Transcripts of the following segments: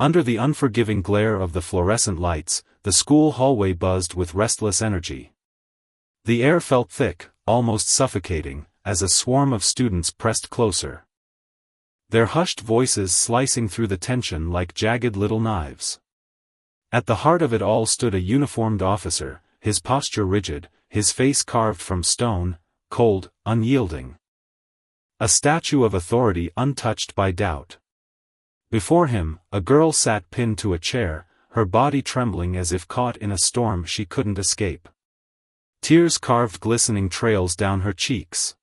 Under the unforgiving glare of the fluorescent lights, the school hallway buzzed with restless energy. The air felt thick, almost suffocating, as a swarm of students pressed closer, their hushed voices slicing through the tension like jagged little knives. At the heart of it all stood a uniformed officer, his posture rigid, his face carved from stone, cold, unyielding. A statue of authority untouched by doubt. Before him, a girl sat pinned to a chair, her body trembling as if caught in a storm she couldn't escape. Tears carved glistening trails down her cheeks,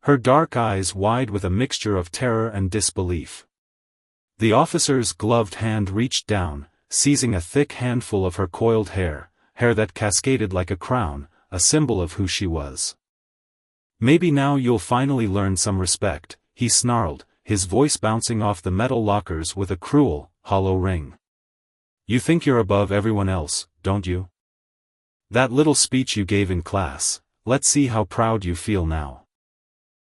her dark eyes wide with a mixture of terror and disbelief. The officer's gloved hand reached down, seizing a thick handful of her coiled hair that cascaded like a crown, a symbol of who she was. "Maybe now you'll finally learn some respect," he snarled, his voice bouncing off the metal lockers with a cruel, hollow ring. "You think you're above everyone else, don't you? That little speech you gave in class, let's see how proud you feel now."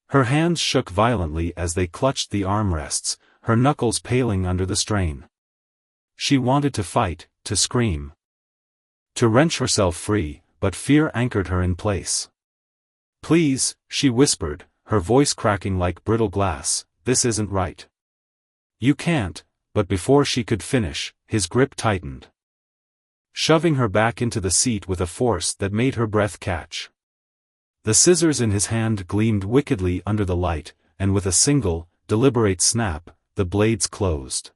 Her hands shook violently as they clutched the armrests, her knuckles paling under the strain. She wanted to fight, to scream, to wrench herself free, but fear anchored her in place. "Please," she whispered, her voice cracking like brittle glass, "this isn't right. You can't," but before she could finish, his grip tightened, shoving her back into the seat with a force that made her breath catch. The scissors in his hand gleamed wickedly under the light, and with a single, deliberate snap, the blades closed.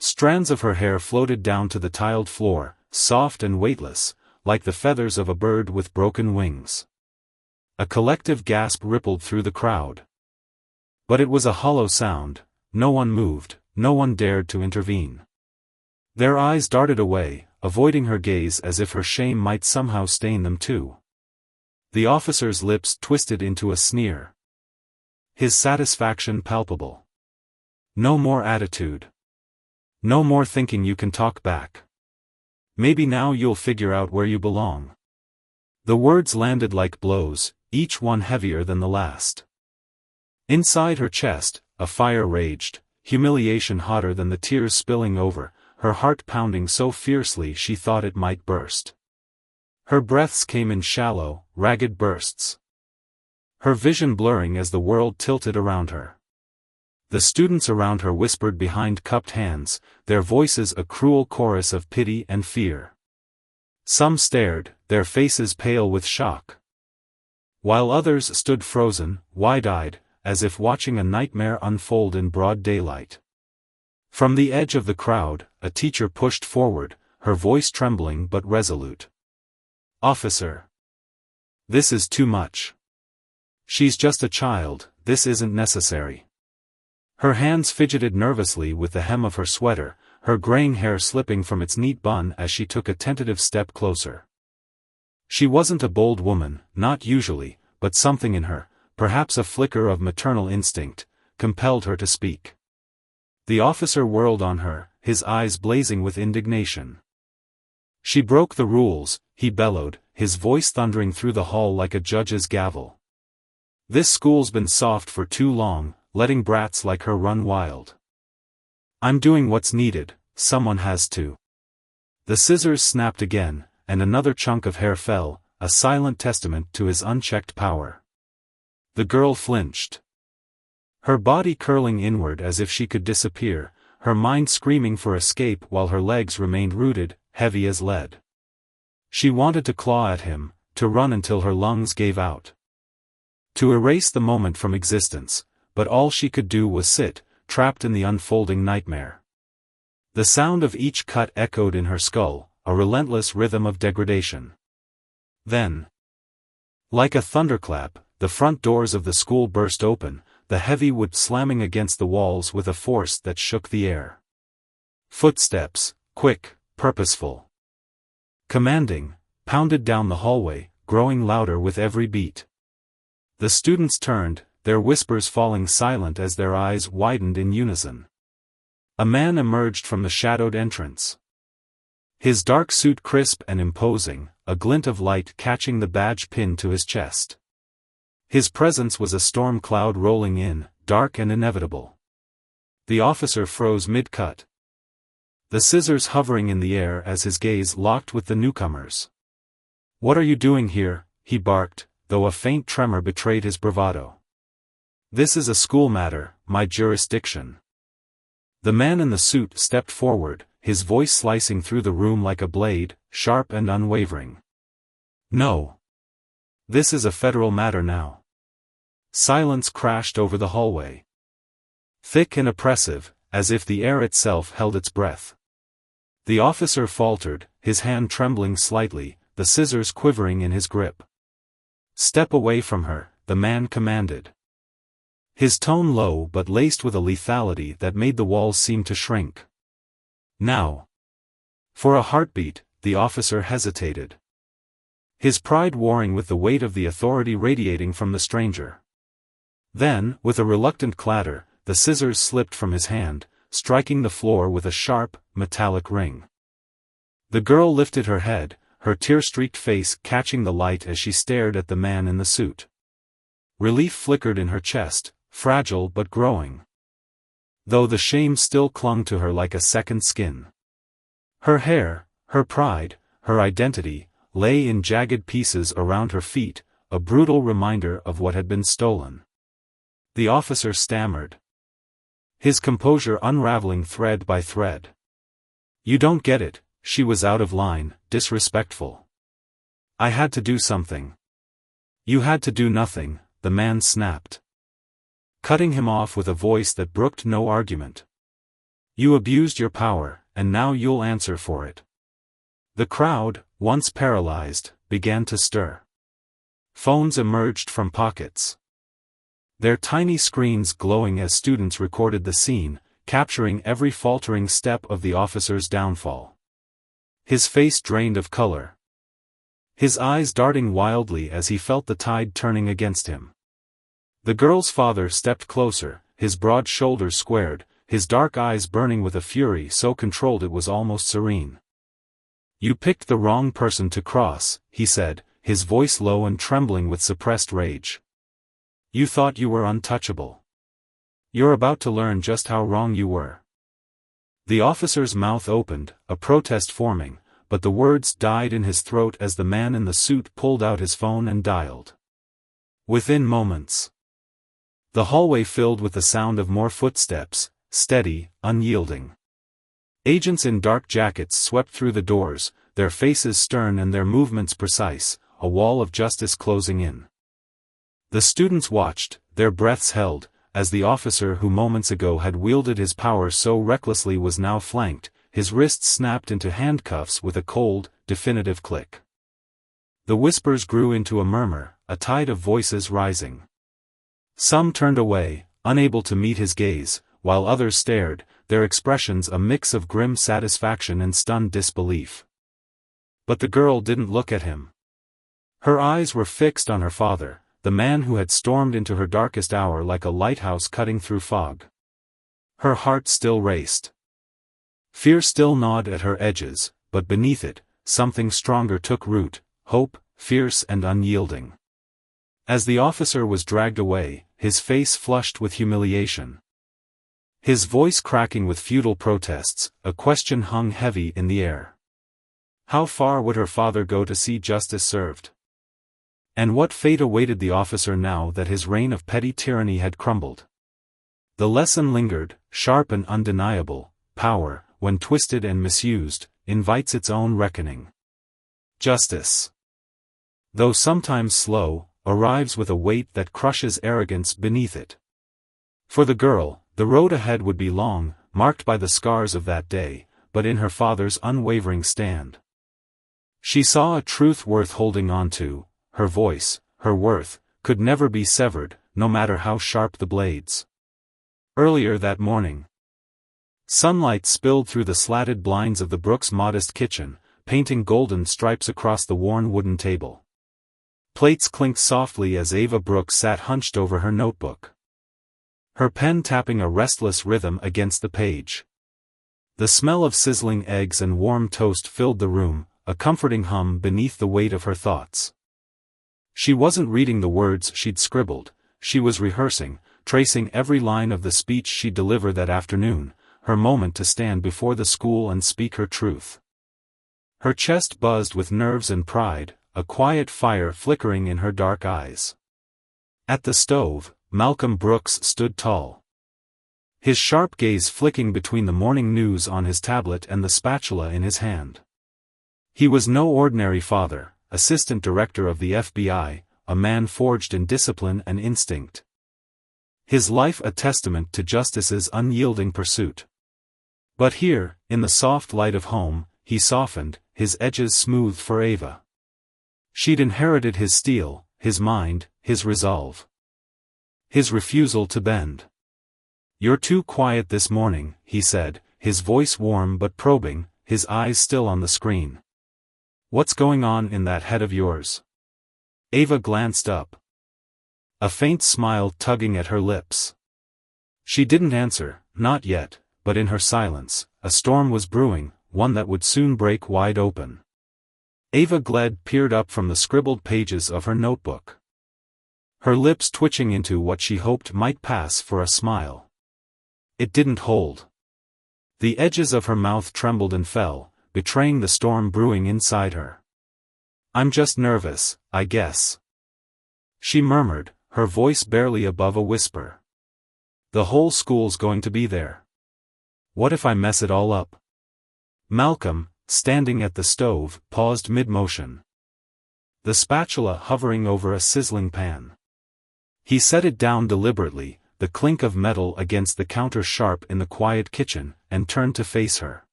Strands of her hair floated down to the tiled floor, soft and weightless, like the feathers of a bird with broken wings. A collective gasp rippled through the crowd. But it was a hollow sound, no one moved, no one dared to intervene. Their eyes darted away, avoiding her gaze as if her shame might somehow stain them too. The officer's lips twisted into a sneer, his satisfaction palpable. "No more attitude. No more thinking you can talk back. Maybe now you'll figure out where you belong." The words landed like blows, each one heavier than the last. Inside her chest, a fire raged, humiliation hotter than the tears spilling over, her heart pounding so fiercely she thought it might burst. Her breaths came in shallow, ragged bursts, her vision blurring as the world tilted around her. The students around her whispered behind cupped hands, their voices a cruel chorus of pity and fear. Some stared, their faces pale with shock, while others stood frozen, wide-eyed, as if watching a nightmare unfold in broad daylight. From the edge of the crowd, a teacher pushed forward, her voice trembling but resolute. "Officer, this is too much. She's just a child, this isn't necessary." Her hands fidgeted nervously with the hem of her sweater, her graying hair slipping from its neat bun as she took a tentative step closer. She wasn't a bold woman, not usually, but something in her, perhaps a flicker of maternal instinct, compelled her to speak. The officer whirled on her, his eyes blazing with indignation. "She broke the rules," he bellowed, his voice thundering through the hall like a judge's gavel. "This school's been soft for too long, letting brats like her run wild. I'm doing what's needed, someone has to." The scissors snapped again, and another chunk of hair fell, a silent testament to his unchecked power. The girl flinched, her body curling inward as if she could disappear, her mind screaming for escape while her legs remained rooted, heavy as lead. She wanted to claw at him, to run until her lungs gave out, to erase the moment from existence, but all she could do was sit, trapped in the unfolding nightmare. The sound of each cut echoed in her skull, a relentless rhythm of degradation. Then, like a thunderclap, the front doors of the school burst open, the heavy wood slamming against the walls with a force that shook the air. Footsteps, quick, purposeful, commanding, pounded down the hallway, growing louder with every beat. The students turned, their whispers falling silent as their eyes widened in unison. A man emerged from the shadowed entrance, his dark suit crisp and imposing, a glint of light catching the badge pinned to his chest. His presence was a storm cloud rolling in, dark and inevitable. The officer froze mid-cut, the scissors hovering in the air as his gaze locked with the newcomer's. "What are you doing here?" he barked, though a faint tremor betrayed his bravado. "This is a school matter, my jurisdiction." The man in the suit stepped forward, his voice slicing through the room like a blade, sharp and unwavering. "No. This is a federal matter now." Silence crashed over the hallway. Thick and oppressive, as if the air itself held its breath. The officer faltered, his hand trembling slightly, the scissors quivering in his grip. "Step away from her," the man commanded. His tone low but laced with a lethality that made the walls seem to shrink. "Now." For a heartbeat, the officer hesitated. His pride warring with the weight of the authority radiating from the stranger. Then, with a reluctant clatter, the scissors slipped from his hand, striking the floor with a sharp, metallic ring. The girl lifted her head, her tear-streaked face catching the light as she stared at the man in the suit. Relief flickered in her chest, fragile but growing. Though the shame still clung to her like a second skin. Her hair, her pride, her identity, lay in jagged pieces around her feet, a brutal reminder of what had been stolen. The officer stammered, his composure unraveling thread by thread. "You don't get it," she was out of line, disrespectful. "I had to do something." "You had to do nothing," the man snapped, cutting him off with a voice that brooked no argument. "You abused your power, and now you'll answer for it." The crowd, once paralyzed, began to stir. Phones emerged from pockets, their tiny screens glowing as students recorded the scene, capturing every faltering step of the officer's downfall. His face drained of color, his eyes darting wildly as he felt the tide turning against him. The girl's father stepped closer, his broad shoulders squared, his dark eyes burning with a fury so controlled it was almost serene. "You picked the wrong person to cross," he said, his voice low and trembling with suppressed rage. "You thought you were untouchable. You're about to learn just how wrong you were." The officer's mouth opened, a protest forming, but the words died in his throat as the man in the suit pulled out his phone and dialed. Within moments, the hallway filled with the sound of more footsteps, steady, unyielding. Agents in dark jackets swept through the doors, their faces stern and their movements precise, a wall of justice closing in. The students watched, their breaths held, as the officer who moments ago had wielded his power so recklessly was now flanked, his wrists snapped into handcuffs with a cold, definitive click. The whispers grew into a murmur, a tide of voices rising. Some turned away, unable to meet his gaze, while others stared, their expressions a mix of grim satisfaction and stunned disbelief. But the girl didn't look at him. Her eyes were fixed on her father, the man who had stormed into her darkest hour like a lighthouse cutting through fog. Her heart still raced. Fear still gnawed at her edges, but beneath it, something stronger took root, hope, fierce and unyielding. As the officer was dragged away, his face flushed with humiliation. His voice cracking with futile protests, a question hung heavy in the air. How far would her father go to see justice served? And what fate awaited the officer now that his reign of petty tyranny had crumbled? The lesson lingered, sharp and undeniable: power, when twisted and misused, invites its own reckoning. Justice, though sometimes slow, arrives with a weight that crushes arrogance beneath it. For the girl, the road ahead would be long, marked by the scars of that day, but in her father's unwavering stand, she saw a truth worth holding on to. Her voice, her worth, could never be severed, no matter how sharp the blades. Earlier that morning, sunlight spilled through the slatted blinds of the Brooks' modest kitchen, painting golden stripes across the worn wooden table. Plates clinked softly as Ava Brooks sat hunched over her notebook, her pen tapping a restless rhythm against the page. The smell of sizzling eggs and warm toast filled the room, a comforting hum beneath the weight of her thoughts. She wasn't reading the words she'd scribbled, she was rehearsing, tracing every line of the speech she'd deliver that afternoon, her moment to stand before the school and speak her truth. Her chest buzzed with nerves and pride, a quiet fire flickering in her dark eyes. At the stove, Malcolm Brooks stood tall. His sharp gaze flicking between the morning news on his tablet and the spatula in his hand. He was no ordinary father, assistant director of the FBI, a man forged in discipline and instinct. His life a testament to justice's unyielding pursuit. But here, in the soft light of home, he softened, his edges smoothed for Ava. She'd inherited his steel, his mind, his resolve. His refusal to bend. "You're too quiet this morning," he said, his voice warm but probing, his eyes still on the screen. "What's going on in that head of yours?" Ava glanced up. A faint smile tugging at her lips. She didn't answer, not yet, but in her silence, a storm was brewing, one that would soon break wide open. Ava Gled peered up from the scribbled pages of her notebook. Her lips twitching into what she hoped might pass for a smile. It didn't hold. The edges of her mouth trembled and fell, betraying the storm brewing inside her. "I'm just nervous, I guess," she murmured, her voice barely above a whisper. "The whole school's going to be there. What if I mess it all up?" Malcolm, standing at the stove, paused mid-motion. The spatula hovering over a sizzling pan. He set it down deliberately, the clink of metal against the counter sharp in the quiet kitchen, and turned to face her.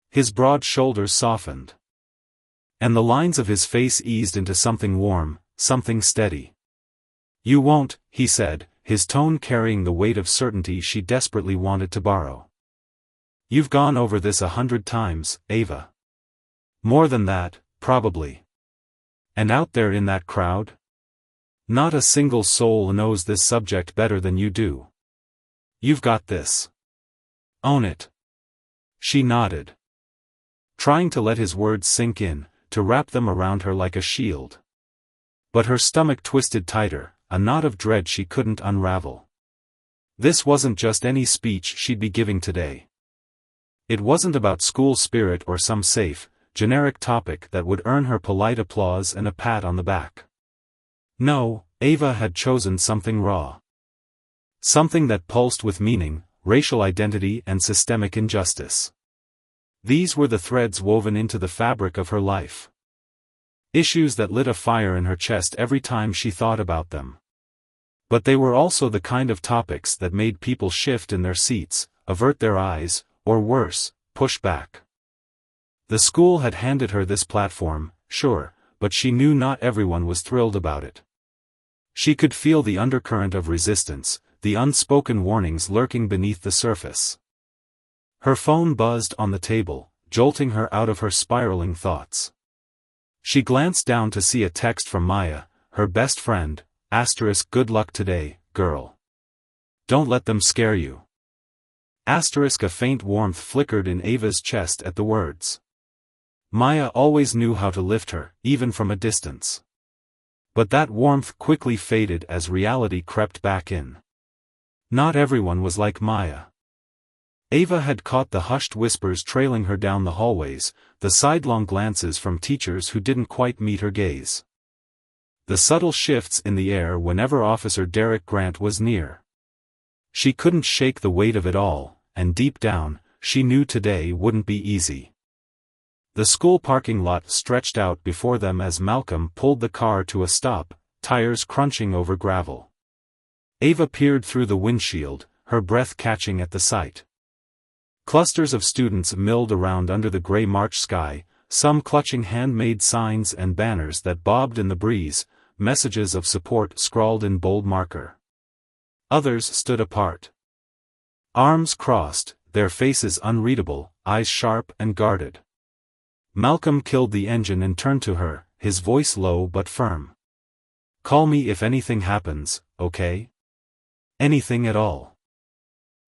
His broad shoulders softened. And the lines of his face eased into something warm, something steady. "You won't," he said, his tone carrying the weight of certainty she desperately wanted to borrow. "You've gone over this 100 times, Ava. More than that, probably. And out there in that crowd? Not a single soul knows this subject better than you do. You've got this. Own it." She nodded, trying to let his words sink in, to wrap them around her like a shield. But her stomach twisted tighter, a knot of dread she couldn't unravel. This wasn't just any speech she'd be giving today. It wasn't about school spirit or some safe, generic topic that would earn her polite applause and a pat on the back. No, Ava had chosen something raw. Something that pulsed with meaning, racial identity and systemic injustice. These were the threads woven into the fabric of her life. Issues that lit a fire in her chest every time she thought about them. But they were also the kind of topics that made people shift in their seats, avert their eyes, or worse, push back. The school had handed her this platform, sure, but she knew not everyone was thrilled about it. She could feel the undercurrent of resistance, the unspoken warnings lurking beneath the surface. Her phone buzzed on the table, jolting her out of her spiraling thoughts. She glanced down to see a text from Maya, her best friend, * "Good luck today, girl. Don't let them scare you." * A faint warmth flickered in Ava's chest at the words. Maya always knew how to lift her, even from a distance. But that warmth quickly faded as reality crept back in. Not everyone was like Maya. Ava had caught the hushed whispers trailing her down the hallways, the sidelong glances from teachers who didn't quite meet her gaze. The subtle shifts in the air whenever Officer Derek Grant was near. She couldn't shake the weight of it all, and deep down, she knew today wouldn't be easy. The school parking lot stretched out before them as Malcolm pulled the car to a stop, tires crunching over gravel. Ava peered through the windshield, her breath catching at the sight. Clusters of students milled around under the gray March sky, some clutching handmade signs and banners that bobbed in the breeze, messages of support scrawled in bold marker. Others stood apart. Arms crossed, their faces unreadable, eyes sharp and guarded. Malcolm killed the engine and turned to her, his voice low but firm. "Call me if anything happens, okay? Anything at all."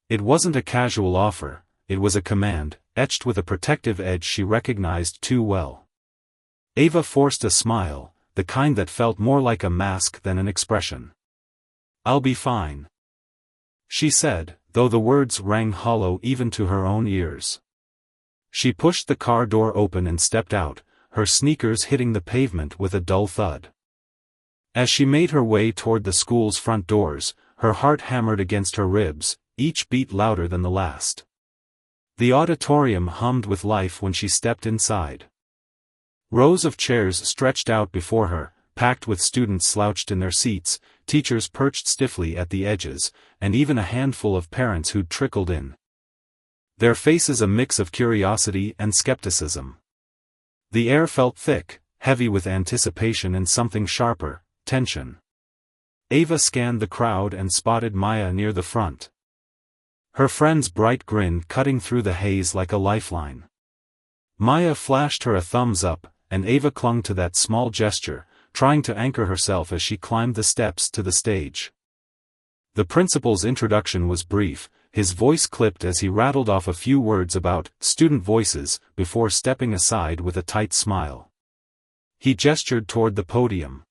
It wasn't a casual offer, it was a command, etched with a protective edge she recognized too well. Ava forced a smile, the kind that felt more like a mask than an expression. "I'll be fine," she said, though the words rang hollow even to her own ears. She pushed the car door open and stepped out, her sneakers hitting the pavement with a dull thud. As she made her way toward the school's front doors, her heart hammered against her ribs, each beat louder than the last. The auditorium hummed with life when she stepped inside. Rows of chairs stretched out before her, packed with students slouched in their seats, teachers perched stiffly at the edges, and even a handful of parents who'd trickled in. Their faces a mix of curiosity and skepticism. The air felt thick, heavy with anticipation and something sharper, tension. Ava scanned the crowd and spotted Maya near the front. Her friend's bright grin cutting through the haze like a lifeline. Maya flashed her a thumbs up, and Ava clung to that small gesture, trying to anchor herself as she climbed the steps to the stage. The principal's introduction was brief, his voice clipped as he rattled off a few words about student voices before stepping aside with a tight smile. He gestured toward the podium.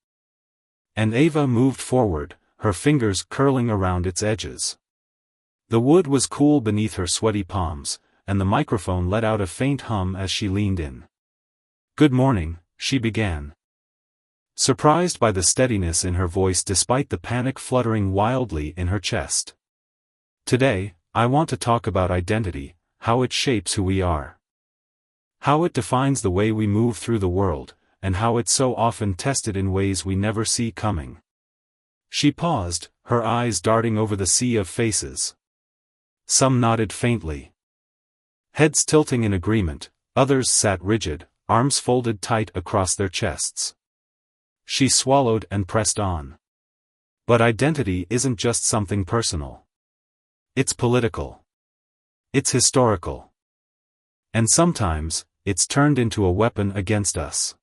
And Ava moved forward, her fingers curling around its edges. The wood was cool beneath her sweaty palms, and the microphone let out a faint hum as she leaned in. "Good morning," she began. Surprised by the steadiness in her voice despite the panic fluttering wildly in her chest. "Today, I want to talk about identity, how it shapes who we are. How it defines the way we move through the world, and how it's so often tested in ways we never see coming." She paused, her eyes darting over the sea of faces. Some nodded faintly. Heads tilting in agreement, others sat rigid, arms folded tight across their chests. She swallowed and pressed on. But identity isn't just something personal. It's political. It's historical. And sometimes, it's turned into a weapon against us.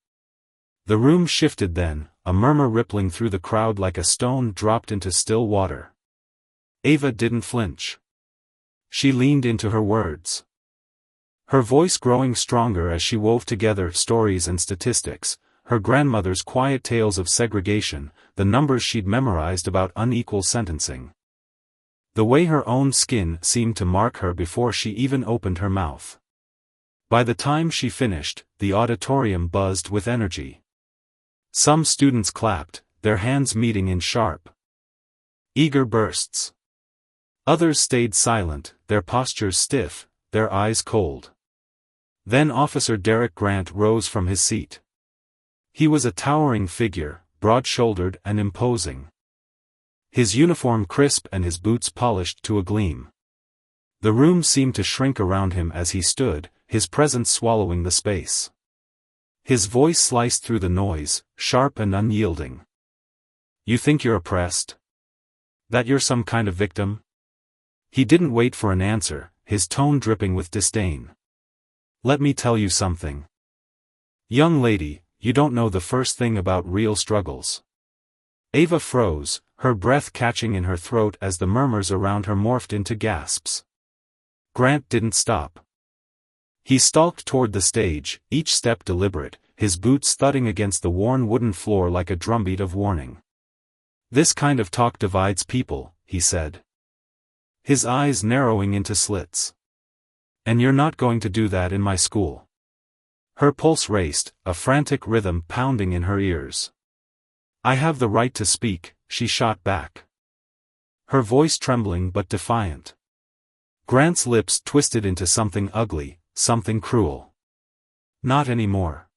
The room shifted then, a murmur rippling through the crowd like a stone dropped into still water. Ava didn't flinch. She leaned into her words. Her voice growing stronger as she wove together stories and statistics, her grandmother's quiet tales of segregation, the numbers she'd memorized about unequal sentencing. The way her own skin seemed to mark her before she even opened her mouth. By the time she finished, the auditorium buzzed with energy. Some students clapped, their hands meeting in sharp, eager bursts. Others stayed silent, their postures stiff, their eyes cold. Then Officer Derek Grant rose from his seat. He was a towering figure, broad-shouldered and imposing. His uniform crisp and his boots polished to a gleam. The room seemed to shrink around him as he stood, his presence swallowing the space. His voice sliced through the noise, sharp and unyielding. "You think you're oppressed? That you're some kind of victim?" He didn't wait for an answer, his tone dripping with disdain. "Let me tell you something. Young lady, you don't know the first thing about real struggles." Ava froze, her breath catching in her throat as the murmurs around her morphed into gasps. Grant didn't stop. He stalked toward the stage, each step deliberate, his boots thudding against the worn wooden floor like a drumbeat of warning. "This kind of talk divides people," he said. His eyes narrowing into slits. "And you're not going to do that in my school." Her pulse raced, a frantic rhythm pounding in her ears. "I have the right to speak," she shot back. Her voice trembling but defiant. Grant's lips twisted into something ugly, something cruel. "Not anymore."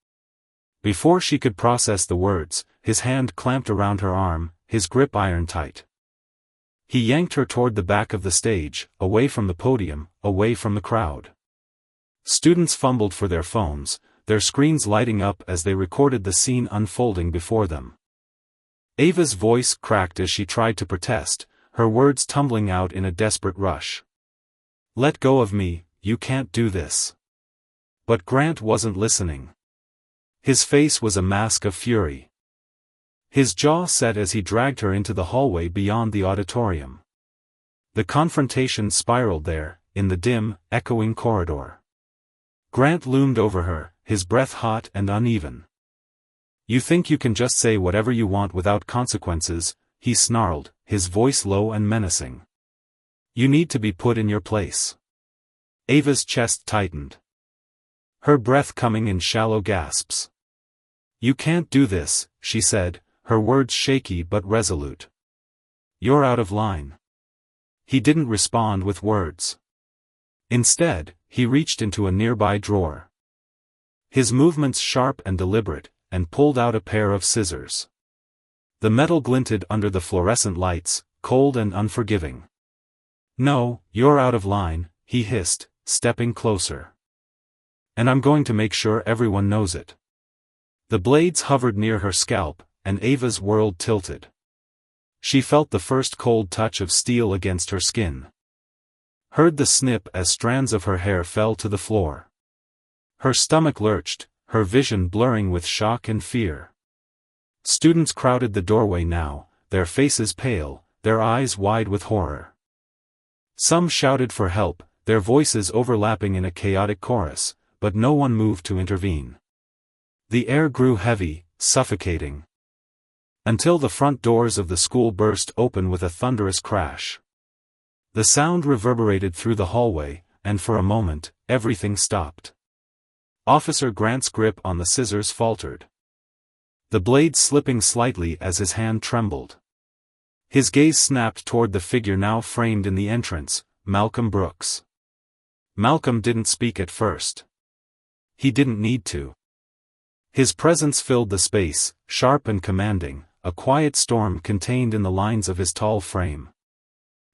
Before she could process the words, his hand clamped around her arm, his grip iron tight. He yanked her toward the back of the stage, away from the podium, away from the crowd. Students fumbled for their phones, their screens lighting up as they recorded the scene unfolding before them. Ava's voice cracked as she tried to protest, her words tumbling out in a desperate rush. "Let go of me, you can't do this." But Grant wasn't listening. His face was a mask of fury. His jaw set as he dragged her into the hallway beyond the auditorium. The confrontation spiraled there, in the dim, echoing corridor. Grant loomed over her, his breath hot and uneven. "You think you can just say whatever you want without consequences?" he snarled, his voice low and menacing. You need to be put in your place. Ava's chest tightened, her breath coming in shallow gasps. You can't do this, she said, her words shaky but resolute. You're out of line. He didn't respond with words. Instead, he reached into a nearby drawer. His movements sharp and deliberate, and pulled out a pair of scissors. The metal glinted under the fluorescent lights, cold and unforgiving. No, you're out of line, he hissed, stepping closer. And I'm going to make sure everyone knows it. The blades hovered near her scalp, and Ava's world tilted. She felt the first cold touch of steel against her skin. Heard the snip as strands of her hair fell to the floor. Her stomach lurched, her vision blurring with shock and fear. Students crowded the doorway now, their faces pale, their eyes wide with horror. Some shouted for help, their voices overlapping in a chaotic chorus, but no one moved to intervene. The air grew heavy, suffocating. Until the front doors of the school burst open with a thunderous crash. The sound reverberated through the hallway, and for a moment, everything stopped. Officer Grant's grip on the scissors faltered, the blade slipping slightly as his hand trembled. His gaze snapped toward the figure now framed in the entrance, Malcolm Brooks. Malcolm didn't speak at first. He didn't need to. His presence filled the space, sharp and commanding, a quiet storm contained in the lines of his tall frame.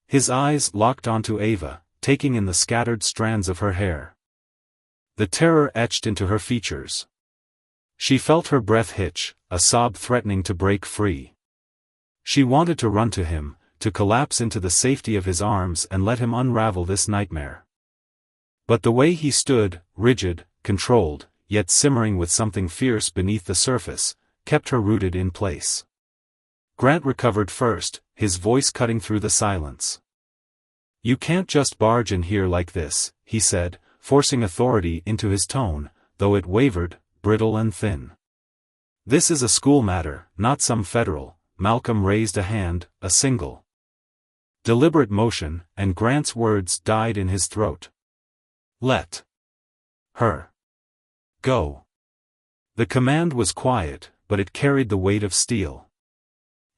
His eyes locked onto Ava, taking in the scattered strands of her hair. The terror etched into her features. She felt her breath hitch, a sob threatening to break free. She wanted to run to him, to collapse into the safety of his arms and let him unravel this nightmare. But the way he stood, rigid, controlled, yet simmering with something fierce beneath the surface, kept her rooted in place. Grant recovered first, his voice cutting through the silence. You can't just barge in here like this, he said, forcing authority into his tone, though it wavered, brittle and thin. This is a school matter, not some federal. Malcolm raised a hand, a single deliberate motion, and Grant's words died in his throat. Let her go. The command was quiet, but it carried the weight of steel.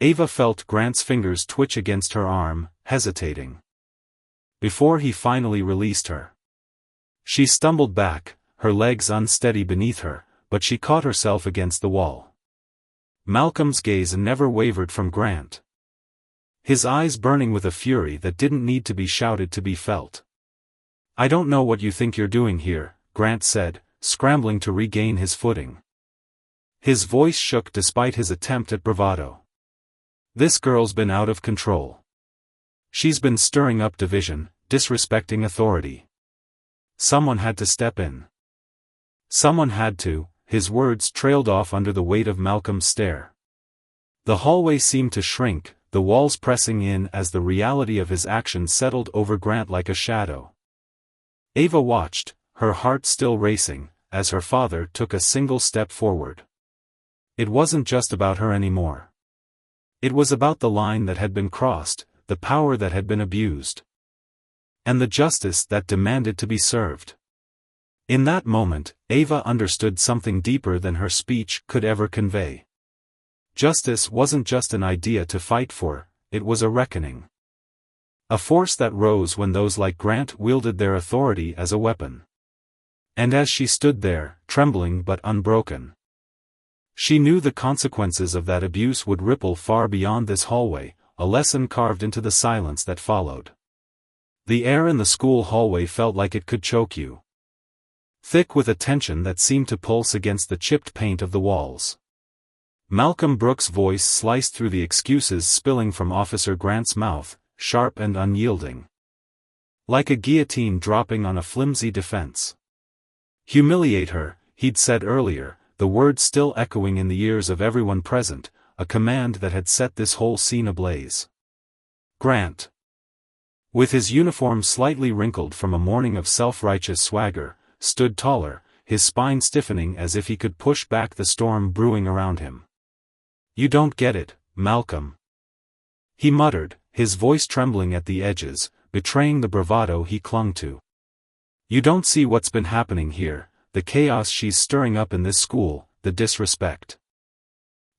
Ava felt Grant's fingers twitch against her arm, hesitating. Before he finally released her. She stumbled back, her legs unsteady beneath her, but she caught herself against the wall. Malcolm's gaze never wavered from Grant. His eyes burning with a fury that didn't need to be shouted to be felt. I don't know what you think you're doing here, Grant said, scrambling to regain his footing. His voice shook despite his attempt at bravado. This girl's been out of control. She's been stirring up division, disrespecting authority. Someone had to step in. Someone had to. His words trailed off under the weight of Malcolm's stare. The hallway seemed to shrink, the walls pressing in as the reality of his actions settled over Grant like a shadow. Ava watched, her heart still racing, as her father took a single step forward. It wasn't just about her anymore. It was about the line that had been crossed, the power that had been abused. And the justice that demanded to be served. In that moment, Ava understood something deeper than her speech could ever convey. Justice wasn't just an idea to fight for, it was a reckoning. A force that rose when those like Grant wielded their authority as a weapon. And as she stood there, trembling but unbroken, she knew the consequences of that abuse would ripple far beyond this hallway, a lesson carved into the silence that followed. The air in the school hallway felt like it could choke you. Thick with a tension that seemed to pulse against the chipped paint of the walls. Malcolm Brooks' voice sliced through the excuses spilling from Officer Grant's mouth, sharp and unyielding. Like a guillotine dropping on a flimsy defense. Humiliate her, he'd said earlier, the words still echoing in the ears of everyone present, a command that had set this whole scene ablaze. Grant, with his uniform slightly wrinkled from a morning of self-righteous swagger, stood taller, his spine stiffening as if he could push back the storm brewing around him. You don't get it, Malcolm. He muttered, his voice trembling at the edges, betraying the bravado he clung to. "You don't see what's been happening here, the chaos she's stirring up in this school, the disrespect.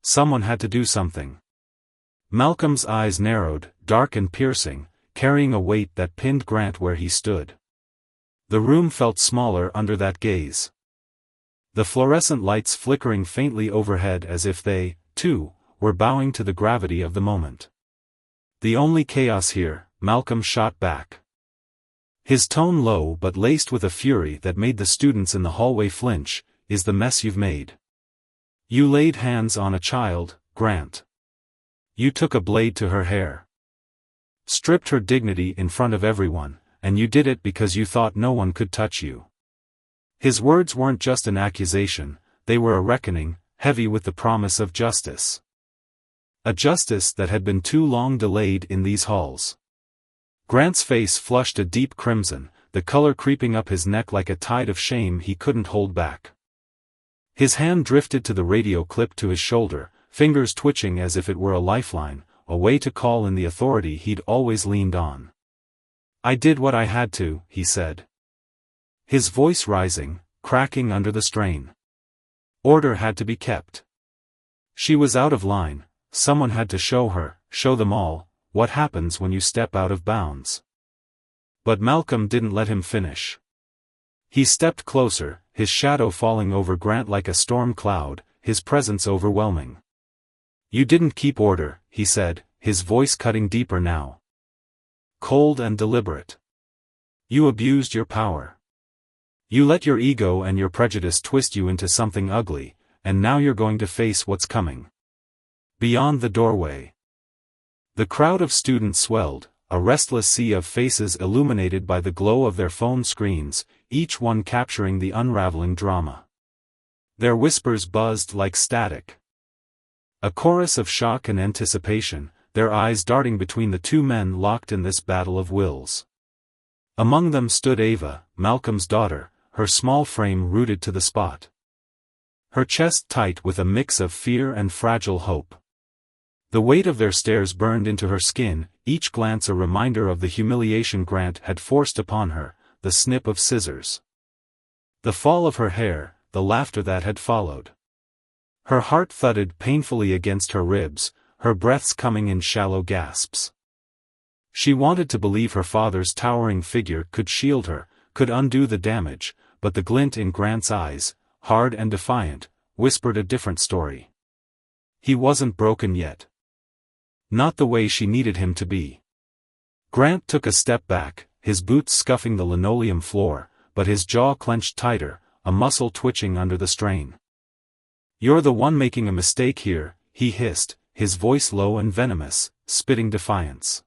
Someone had to do something." Malcolm's eyes narrowed, dark and piercing, carrying a weight that pinned Grant where he stood. The room felt smaller under that gaze. The fluorescent lights flickering faintly overhead as if they, too, were bowing to the gravity of the moment. "The only chaos here," Malcolm shot back. His tone low but laced with a fury that made the students in the hallway flinch, "is the mess you've made. You laid hands on a child, Grant. You took a blade to her hair. Stripped her dignity in front of everyone, and you did it because you thought no one could touch you." His words weren't just an accusation, they were a reckoning, heavy with the promise of justice. A justice that had been too long delayed in these halls. Grant's face flushed a deep crimson, the color creeping up his neck like a tide of shame he couldn't hold back. His hand drifted to the radio clip to his shoulder, fingers twitching as if it were a lifeline, a way to call in the authority he'd always leaned on. "I did what I had to," he said. His voice rising, cracking under the strain. Order had to be kept. She was out of line, someone had to show them all, what happens when you step out of bounds. But Malcolm didn't let him finish. He stepped closer, his shadow falling over Grant like a storm cloud, his presence overwhelming. "You didn't keep order," he said, his voice cutting deeper now. Cold and deliberate. "You abused your power. You let your ego and your prejudice twist you into something ugly, and now you're going to face what's coming." Beyond the doorway. The crowd of students swelled, a restless sea of faces illuminated by the glow of their phone screens, each one capturing the unraveling drama. Their whispers buzzed like static. A chorus of shock and anticipation, their eyes darting between the two men locked in this battle of wills. Among them stood Ava, Malcolm's daughter, her small frame rooted to the spot. Her chest tight with a mix of fear and fragile hope. The weight of their stares burned into her skin, each glance a reminder of the humiliation Grant had forced upon her, the snip of scissors. The fall of her hair, the laughter that had followed. Her heart thudded painfully against her ribs, her breaths coming in shallow gasps. She wanted to believe her father's towering figure could shield her, could undo the damage, but the glint in Grant's eyes, hard and defiant, whispered a different story. He wasn't broken yet. Not the way she needed him to be. Grant took a step back, his boots scuffing the linoleum floor, but his jaw clenched tighter, a muscle twitching under the strain. "You're the one making a mistake here," he hissed, his voice low and venomous, spitting defiance.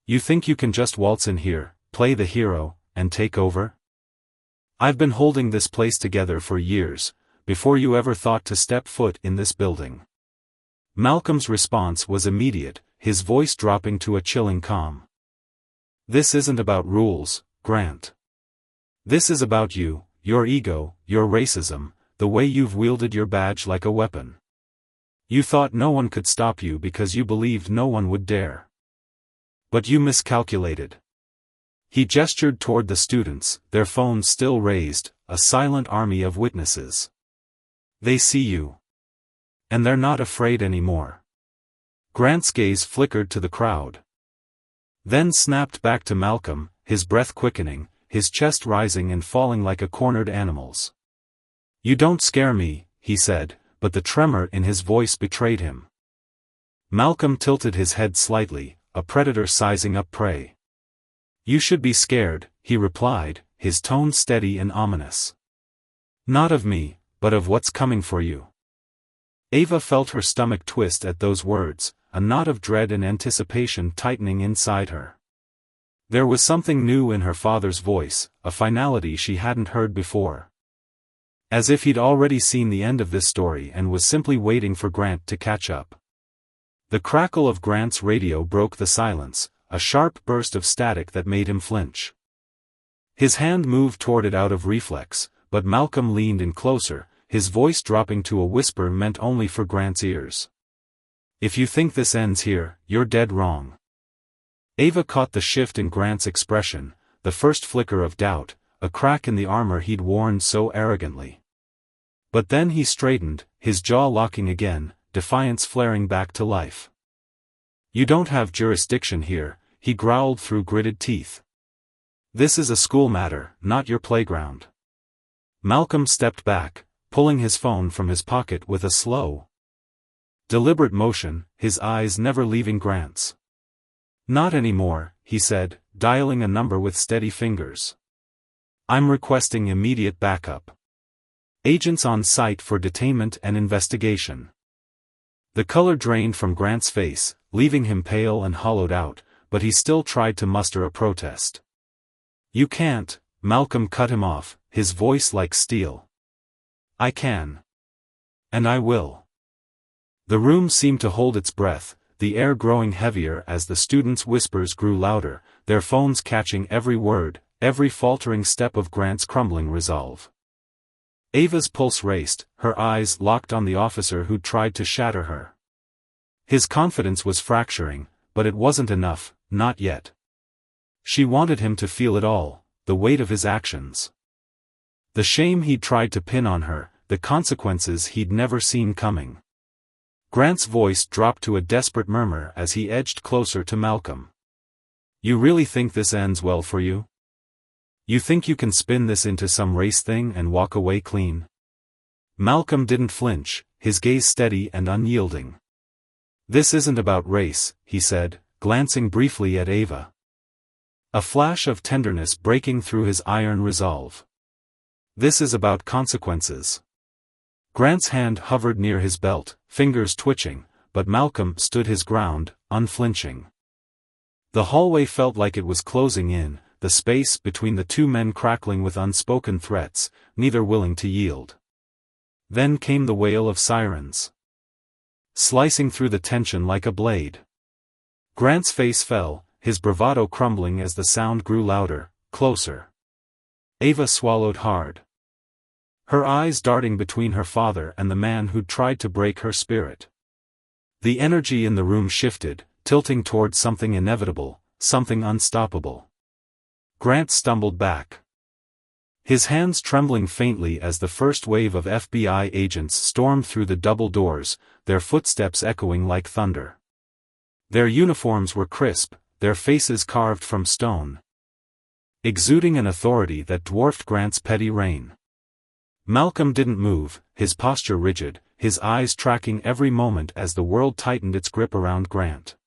"You think you can just waltz in here, play the hero, and take over? I've been holding this place together for years, before you ever thought to step foot in this building." Malcolm's response was immediate, his voice dropping to a chilling calm. "This isn't about rules, Grant. This is about you, your ego, your racism, the way you've wielded your badge like a weapon. You thought no one could stop you because you believed no one would dare. But you miscalculated." He gestured toward the students, their phones still raised, a silent army of witnesses. "They see you. And they're not afraid anymore." Grant's gaze flickered to the crowd. Then snapped back to Malcolm, his breath quickening, his chest rising and falling like a cornered animal's. "You don't scare me," he said, but the tremor in his voice betrayed him. Malcolm tilted his head slightly, a predator sizing up prey. "You should be scared," he replied, his tone steady and ominous. "Not of me, but of what's coming for you." Ava felt her stomach twist at those words, a knot of dread and anticipation tightening inside her. There was something new in her father's voice, a finality she hadn't heard before. As if he'd already seen the end of this story and was simply waiting for Grant to catch up. The crackle of Grant's radio broke the silence, a sharp burst of static that made him flinch. His hand moved toward it out of reflex, but Malcolm leaned in closer, his voice dropping to a whisper meant only for Grant's ears. "If you think this ends here, you're dead wrong." Ava caught the shift in Grant's expression, the first flicker of doubt, a crack in the armor he'd worn so arrogantly. But then he straightened, his jaw locking again, defiance flaring back to life. "You don't have jurisdiction here," he growled through gritted teeth. "This is a school matter, not your playground." Malcolm stepped back, pulling his phone from his pocket with a slow, deliberate motion, his eyes never leaving Grant's. "Not anymore," he said, dialing a number with steady fingers. "I'm requesting immediate backup. Agents on site for detainment and investigation." The color drained from Grant's face, leaving him pale and hollowed out, but he still tried to muster a protest. "You can't," Malcolm cut him off, his voice like steel. "I can. And I will." The room seemed to hold its breath, the air growing heavier as the students' whispers grew louder, their phones catching every word, every faltering step of Grant's crumbling resolve. Ava's pulse raced, her eyes locked on the officer who'd tried to shatter her. His confidence was fracturing, but it wasn't enough, not yet. She wanted him to feel it all, the weight of his actions. The shame he'd tried to pin on her, the consequences he'd never seen coming. Grant's voice dropped to a desperate murmur as he edged closer to Malcolm. "You really think this ends well for you? You think you can spin this into some race thing and walk away clean?" Malcolm didn't flinch, his gaze steady and unyielding. "This isn't about race," he said, glancing briefly at Ava. A flash of tenderness breaking through his iron resolve. "This is about consequences." Grant's hand hovered near his belt, fingers twitching, but Malcolm stood his ground, unflinching. The hallway felt like it was closing in, the space between the two men crackling with unspoken threats, neither willing to yield. Then came the wail of sirens, slicing through the tension like a blade. Grant's face fell, his bravado crumbling as the sound grew louder, closer. Ava swallowed hard, her eyes darting between her father and the man who'd tried to break her spirit. The energy in the room shifted, tilting toward something inevitable, something unstoppable. Grant stumbled back, his hands trembling faintly as the first wave of FBI agents stormed through the double doors, their footsteps echoing like thunder. Their uniforms were crisp, their faces carved from stone, exuding an authority that dwarfed Grant's petty reign. Malcolm didn't move, his posture rigid, his eyes tracking every moment as the world tightened its grip around Grant.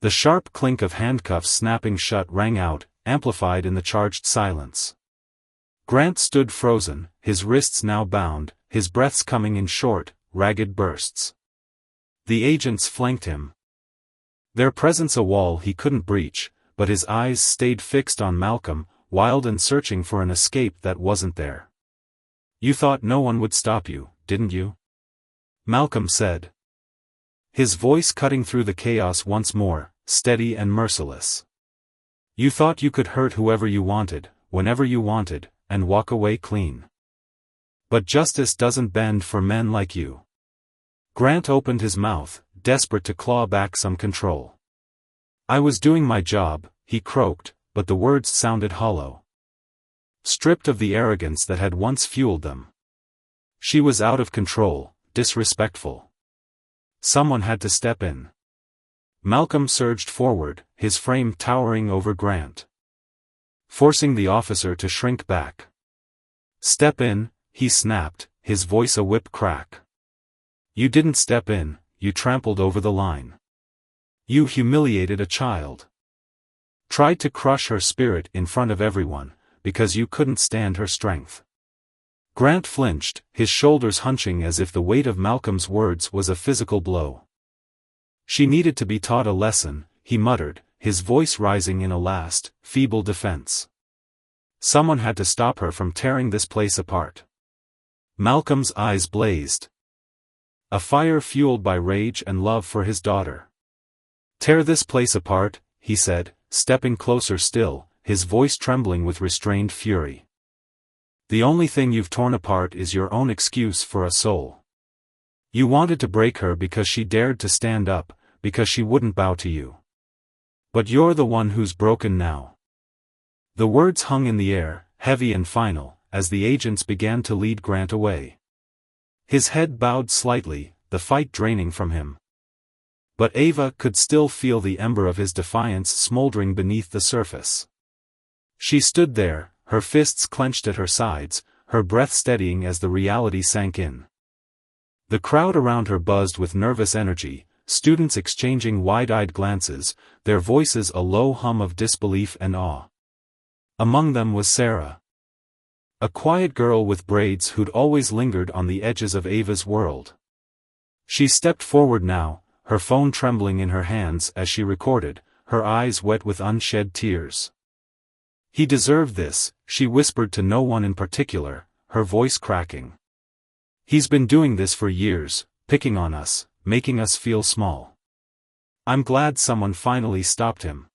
The sharp clink of handcuffs snapping shut rang out, amplified in the charged silence. Grant stood frozen, his wrists now bound, his breaths coming in short, ragged bursts. The agents flanked him, their presence a wall he couldn't breach, but his eyes stayed fixed on Malcolm, wild and searching for an escape that wasn't there. "You thought no one would stop you, didn't you?" Malcolm said, his voice cutting through the chaos once more, steady and merciless. "You thought you could hurt whoever you wanted, whenever you wanted, and walk away clean. But justice doesn't bend for men like you." Grant opened his mouth, desperate to claw back some control. "I was doing my job," he croaked, but the words sounded hollow, stripped of the arrogance that had once fueled them. She was out of control, disrespectful. Someone had to step in. Malcolm surged forward, his frame towering over Grant, forcing the officer to shrink back. "Step in," he snapped, his voice a whip crack. "You didn't step in, you trampled over the line. You humiliated a child. Tried to crush her spirit in front of everyone, because you couldn't stand her strength." Grant flinched, his shoulders hunching as if the weight of Malcolm's words was a physical blow. "She needed to be taught a lesson," he muttered, his voice rising in a last, feeble defense. "Someone had to stop her from tearing this place apart." Malcolm's eyes blazed, a fire fueled by rage and love for his daughter. "Tear this place apart," he said, stepping closer still, his voice trembling with restrained fury. "The only thing you've torn apart is your own excuse for a soul. You wanted to break her because she dared to stand up, because she wouldn't bow to you. But you're the one who's broken now. The words hung in the air, heavy and final, as the agents began to lead Grant away. His head bowed slightly, the fight draining from him. But Ava could still feel the ember of his defiance smoldering beneath the surface. She stood there, her fists clenched at her sides, her breath steadying as the reality sank in. The crowd around her buzzed with nervous energy, students exchanging wide-eyed glances, their voices a low hum of disbelief and awe. Among them was Sarah. A quiet girl with braids who'd always lingered on the edges of Ava's world. She stepped forward now, her phone trembling in her hands as she recorded, her eyes wet with unshed tears. "He deserved this," she whispered to no one in particular, her voice cracking. "He's been doing this for years, picking on us, making us feel small. I'm glad someone finally stopped him."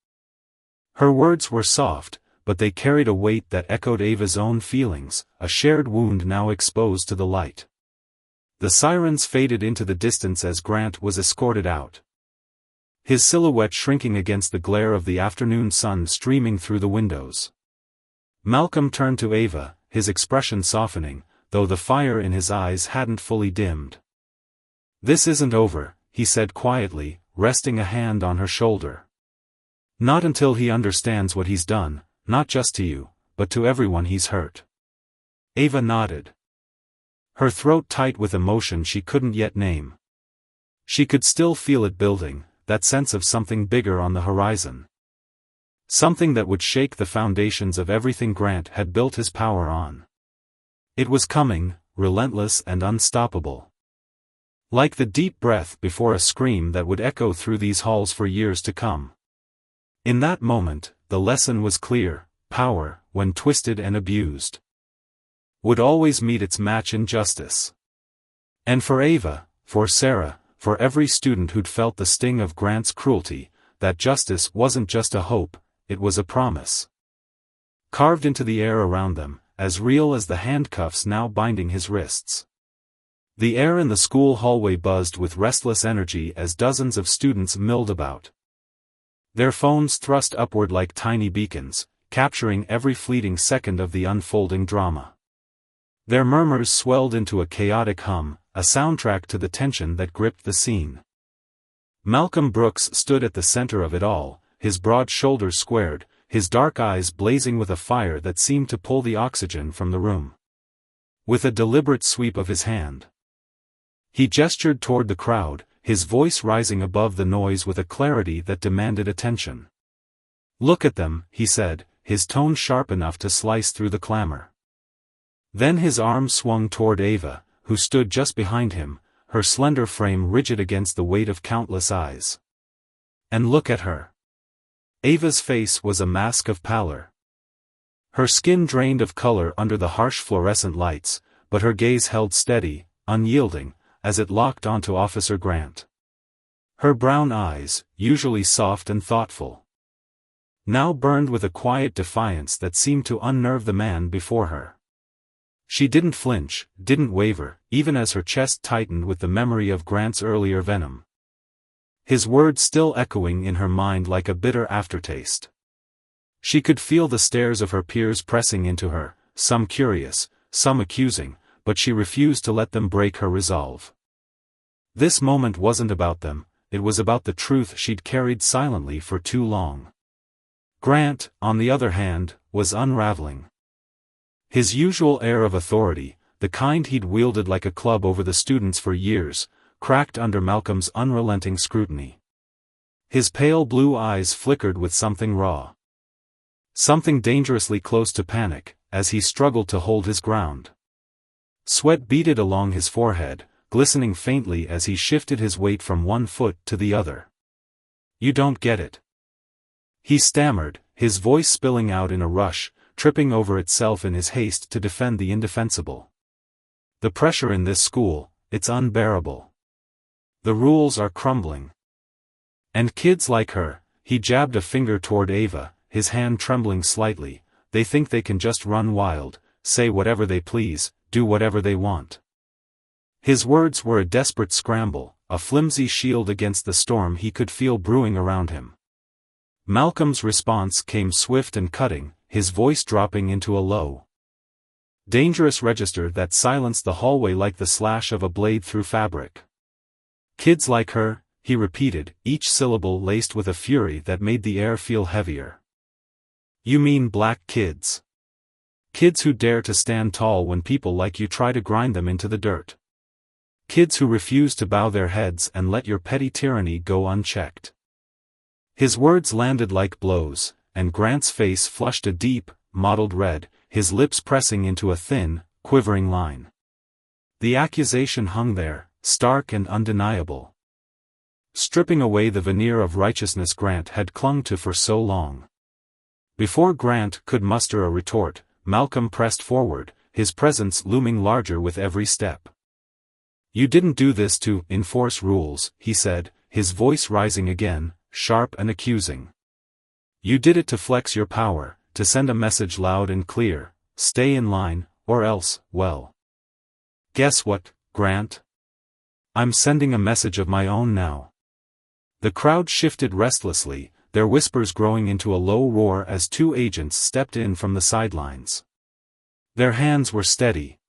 Her words were soft, but they carried a weight that echoed Ava's own feelings, a shared wound now exposed to the light. The sirens faded into the distance as Grant was escorted out. His silhouette shrinking against the glare of the afternoon sun streaming through the windows. Malcolm turned to Ava, his expression softening, though the fire in his eyes hadn't fully dimmed. "This isn't over," he said quietly, resting a hand on her shoulder. "Not until he understands what he's done, not just to you, but to everyone he's hurt." Ava nodded. Her throat tight with emotion she couldn't yet name. She could still feel it building, that sense of something bigger on the horizon. Something that would shake the foundations of everything Grant had built his power on. It was coming, relentless and unstoppable. Like the deep breath before a scream that would echo through these halls for years to come. In that moment, the lesson was clear: power, when twisted and abused, would always meet its match in justice. And for Ava, for Sarah, for every student who'd felt the sting of Grant's cruelty, that justice wasn't just a hope, it was a promise. Carved into the air around them, as real as the handcuffs now binding his wrists. The air in the school hallway buzzed with restless energy as dozens of students milled about. Their phones thrust upward like tiny beacons, capturing every fleeting second of the unfolding drama. Their murmurs swelled into a chaotic hum, a soundtrack to the tension that gripped the scene. Malcolm Brooks stood at the center of it all, his broad shoulders squared, his dark eyes blazing with a fire that seemed to pull the oxygen from the room. With a deliberate sweep of his hand, he gestured toward the crowd, his voice rising above the noise with a clarity that demanded attention. "Look at them," he said, his tone sharp enough to slice through the clamor. Then his arm swung toward Ava, who stood just behind him, her slender frame rigid against the weight of countless eyes. "And look at her." Ava's face was a mask of pallor. Her skin drained of color under the harsh fluorescent lights, but her gaze held steady, unyielding, as it locked onto Officer Grant. Her brown eyes, usually soft and thoughtful, now burned with a quiet defiance that seemed to unnerve the man before her. She didn't flinch, didn't waver, even as her chest tightened with the memory of Grant's earlier venom. His words still echoing in her mind like a bitter aftertaste. She could feel the stares of her peers pressing into her, some curious, some accusing, but she refused to let them break her resolve. This moment wasn't about them, it was about the truth she'd carried silently for too long. Grant, on the other hand, was unraveling. His usual air of authority, the kind he'd wielded like a club over the students for years, cracked under Malcolm's unrelenting scrutiny. His pale blue eyes flickered with something raw. Something dangerously close to panic, as he struggled to hold his ground. Sweat beaded along his forehead, glistening faintly as he shifted his weight from one foot to the other. "You don't get it," he stammered, his voice spilling out in a rush, tripping over itself in his haste to defend the indefensible. "The pressure in this school, it's unbearable. The rules are crumbling. And kids like her," he jabbed a finger toward Ava, his hand trembling slightly, "they think they can just run wild, say whatever they please, do whatever they want." His words were a desperate scramble, a flimsy shield against the storm he could feel brewing around him. Malcolm's response came swift and cutting, his voice dropping into a low, dangerous register that silenced the hallway like the slash of a blade through fabric. "Kids like her," he repeated, each syllable laced with a fury that made the air feel heavier. "You mean black kids? Kids who dare to stand tall when people like you try to grind them into the dirt. Kids who refuse to bow their heads and let your petty tyranny go unchecked." His words landed like blows, and Grant's face flushed a deep, mottled red, his lips pressing into a thin, quivering line. The accusation hung there, stark and undeniable, stripping away the veneer of righteousness Grant had clung to for so long. Before Grant could muster a retort, Malcolm pressed forward, his presence looming larger with every step. "You didn't do this to enforce rules," he said, his voice rising again, sharp and accusing. "You did it to flex your power, to send a message loud and clear: stay in line, or else, well. Guess what, Grant? I'm sending a message of my own now." The crowd shifted restlessly, their whispers growing into a low roar as two agents stepped in from the sidelines. Their hands were steady,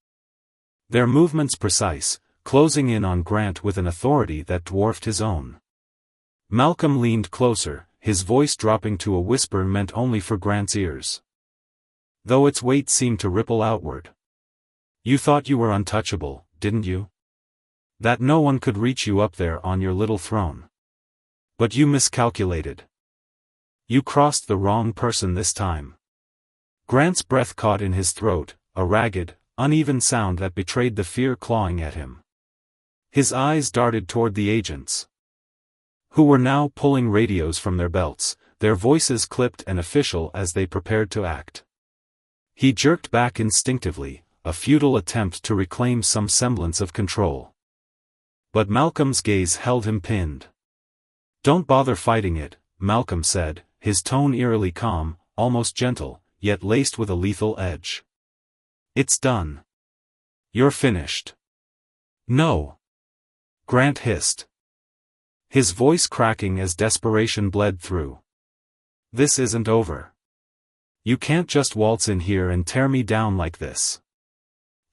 their movements precise, closing in on Grant with an authority that dwarfed his own. Malcolm leaned closer, his voice dropping to a whisper meant only for Grant's ears, though its weight seemed to ripple outward. "You thought you were untouchable, didn't you? That no one could reach you up there on your little throne. But you miscalculated. You crossed the wrong person this time." Grant's breath caught in his throat, a ragged, uneven sound that betrayed the fear clawing at him. His eyes darted toward the agents, who were now pulling radios from their belts, their voices clipped and official as they prepared to act. He jerked back instinctively, a futile attempt to reclaim some semblance of control. But Malcolm's gaze held him pinned. "Don't bother fighting it," Malcolm said, his tone eerily calm, almost gentle, yet laced with a lethal edge. "It's done. You're finished." "No," Grant hissed, his voice cracking as desperation bled through. "This isn't over. You can't just waltz in here and tear me down like this.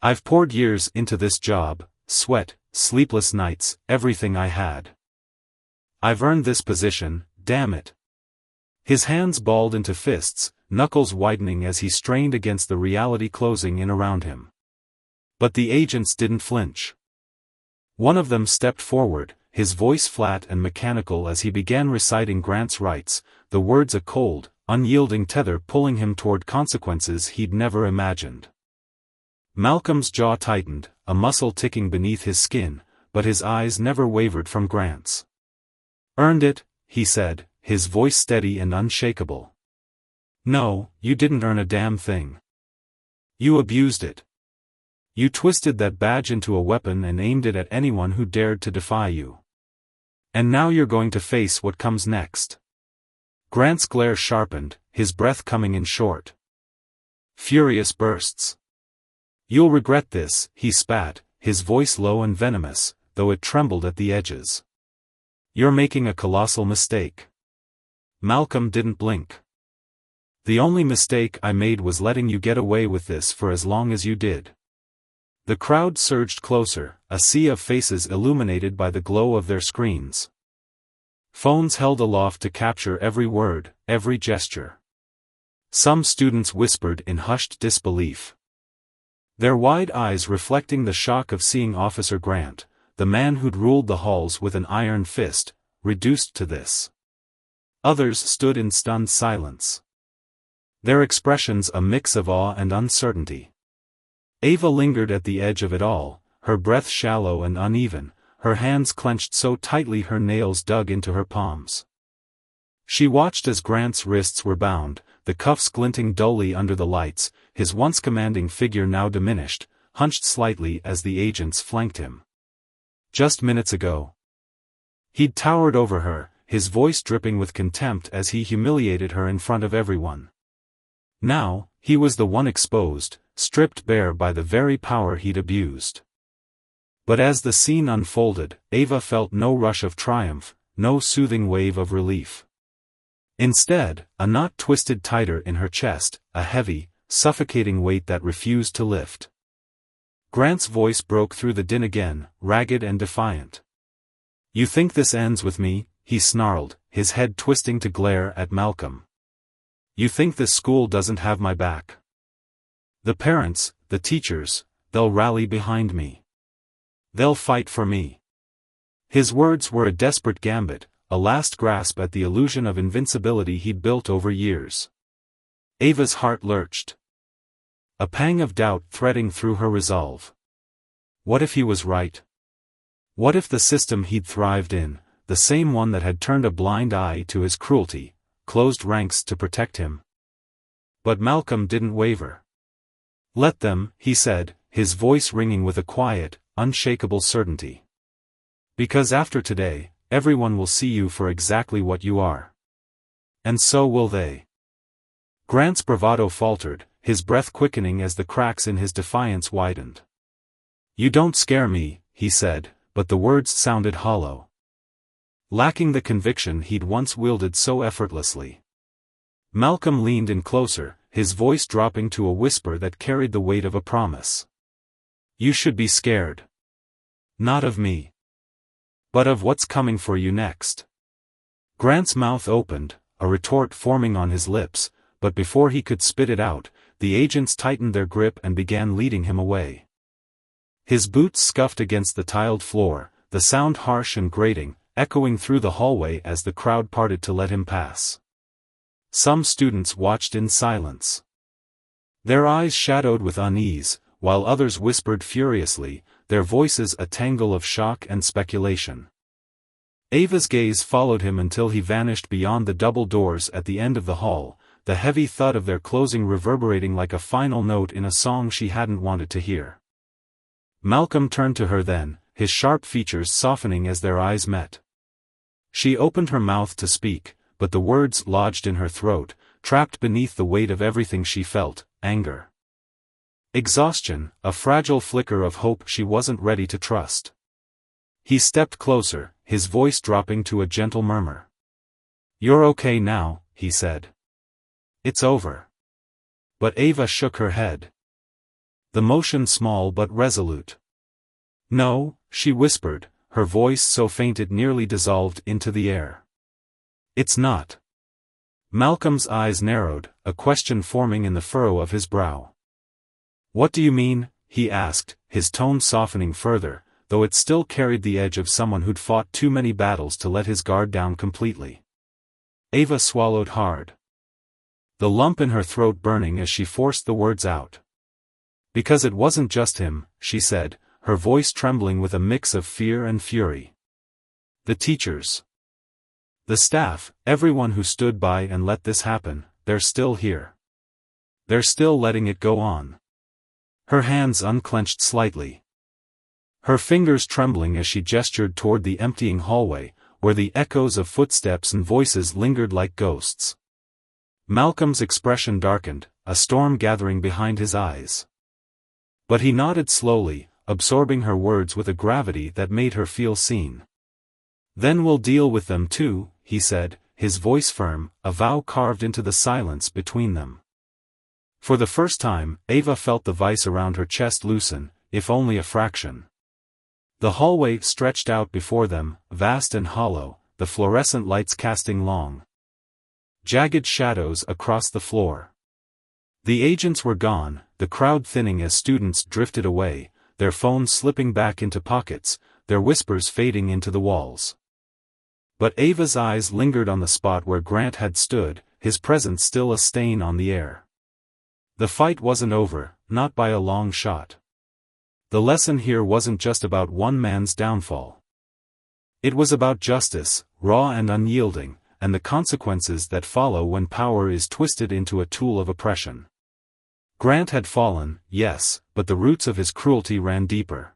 I've poured years into this job, sweat, sleepless nights, everything I had. I've earned this position, damn it." His hands balled into fists, knuckles widening as he strained against the reality closing in around him. But the agents didn't flinch. One of them stepped forward, his voice flat and mechanical as he began reciting Grant's rights, the words a cold, unyielding tether pulling him toward consequences he'd never imagined. Malcolm's jaw tightened, a muscle ticking beneath his skin, but his eyes never wavered from Grant's. "Earned it," he said, his voice steady and unshakable. "No, you didn't earn a damn thing. You abused it. You twisted that badge into a weapon and aimed it at anyone who dared to defy you. And now you're going to face what comes next." Grant's glare sharpened, his breath coming in short, furious bursts. "You'll regret this," he spat, his voice low and venomous, though it trembled at the edges. "You're making a colossal mistake." Malcolm didn't blink. "The only mistake I made was letting you get away with this for as long as you did." The crowd surged closer, a sea of faces illuminated by the glow of their screens. Phones held aloft to capture every word, every gesture. Some students whispered in hushed disbelief, their wide eyes reflecting the shock of seeing Officer Grant, the man who'd ruled the halls with an iron fist, reduced to this. Others stood in stunned silence, their expressions a mix of awe and uncertainty. Ava lingered at the edge of it all, her breath shallow and uneven, her hands clenched so tightly her nails dug into her palms. She watched as Grant's wrists were bound, the cuffs glinting dully under the lights, his once commanding figure now diminished, hunched slightly as the agents flanked him. Just minutes ago, he'd towered over her, his voice dripping with contempt as he humiliated her in front of everyone. Now, he was the one exposed, stripped bare by the very power he'd abused. But as the scene unfolded, Ava felt no rush of triumph, no soothing wave of relief. Instead, a knot twisted tighter in her chest, a heavy, suffocating weight that refused to lift. Grant's voice broke through the din again, ragged and defiant. "You think this ends with me?" he snarled, his head twisting to glare at Malcolm. "You think this school doesn't have my back? The parents, the teachers, they'll rally behind me. They'll fight for me." His words were a desperate gambit, a last grasp at the illusion of invincibility he'd built over years. Ava's heart lurched. A pang of doubt threading through her resolve. What if he was right? What if the system he'd thrived in, the same one that had turned a blind eye to his cruelty, closed ranks to protect him? But Malcolm didn't waver. "Let them," he said, his voice ringing with a quiet, unshakable certainty. "Because after today, everyone will see you for exactly what you are. And so will they." Grant's bravado faltered, his breath quickening as the cracks in his defiance widened. "You don't scare me," he said, but the words sounded hollow. Lacking the conviction he'd once wielded so effortlessly. Malcolm leaned in closer, his voice dropping to a whisper that carried the weight of a promise. "You should be scared. Not of me. But of what's coming for you next." Grant's mouth opened, a retort forming on his lips, but before he could spit it out, the agents tightened their grip and began leading him away. His boots scuffed against the tiled floor, the sound harsh and grating, echoing through the hallway as the crowd parted to let him pass. Some students watched in silence. Their eyes shadowed with unease, while others whispered furiously, their voices a tangle of shock and speculation. Ava's gaze followed him until he vanished beyond the double doors at the end of the hall, the heavy thud of their closing reverberating like a final note in a song she hadn't wanted to hear. Malcolm turned to her then, his sharp features softening as their eyes met. She opened her mouth to speak, but the words lodged in her throat, trapped beneath the weight of everything she felt, anger. Exhaustion, a fragile flicker of hope she wasn't ready to trust. He stepped closer, his voice dropping to a gentle murmur. "You're okay now," he said. "It's over." But Ava shook her head. The motion small but resolute. "No," she whispered, her voice so faint it nearly dissolved into the air. "It's not." Malcolm's eyes narrowed, a question forming in the furrow of his brow. "What do you mean?" he asked, his tone softening further, though it still carried the edge of someone who'd fought too many battles to let his guard down completely. Ava swallowed hard, the lump in her throat burning as she forced the words out. "Because it wasn't just him," she said, her voice trembling with a mix of fear and fury. "The teachers. The staff, everyone who stood by and let this happen, they're still here. They're still letting it go on." Her hands unclenched slightly, her fingers trembling as she gestured toward the emptying hallway, where the echoes of footsteps and voices lingered like ghosts. Malcolm's expression darkened, a storm gathering behind his eyes. But he nodded slowly, absorbing her words with a gravity that made her feel seen. "Then we'll deal with them too," he said, his voice firm, a vow carved into the silence between them. For the first time, Ava felt the vice around her chest loosen, if only a fraction. The hallway stretched out before them, vast and hollow, the fluorescent lights casting long, jagged shadows across the floor. The agents were gone, the crowd thinning as students drifted away, their phones slipping back into pockets, their whispers fading into the walls. But Ava's eyes lingered on the spot where Grant had stood, his presence still a stain on the air. The fight wasn't over, not by a long shot. The lesson here wasn't just about one man's downfall. It was about justice, raw and unyielding, and the consequences that follow when power is twisted into a tool of oppression. Grant had fallen, yes, but the roots of his cruelty ran deeper,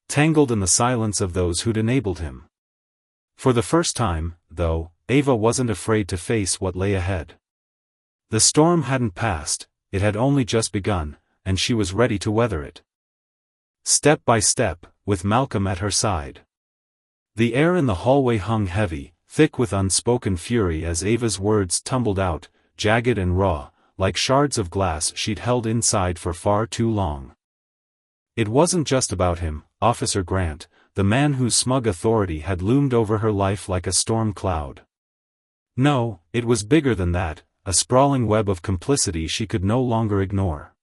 tangled in the silence of those who'd enabled him. For the first time, though, Ava wasn't afraid to face what lay ahead. The storm hadn't passed, it had only just begun, and she was ready to weather it. Step by step, with Malcolm at her side. The air in the hallway hung heavy, thick with unspoken fury as Ava's words tumbled out, jagged and raw, like shards of glass she'd held inside for far too long. It wasn't just about him, Officer Grant, the man whose smug authority had loomed over her life like a storm cloud. No, it was bigger than that, a sprawling web of complicity she could no longer ignore.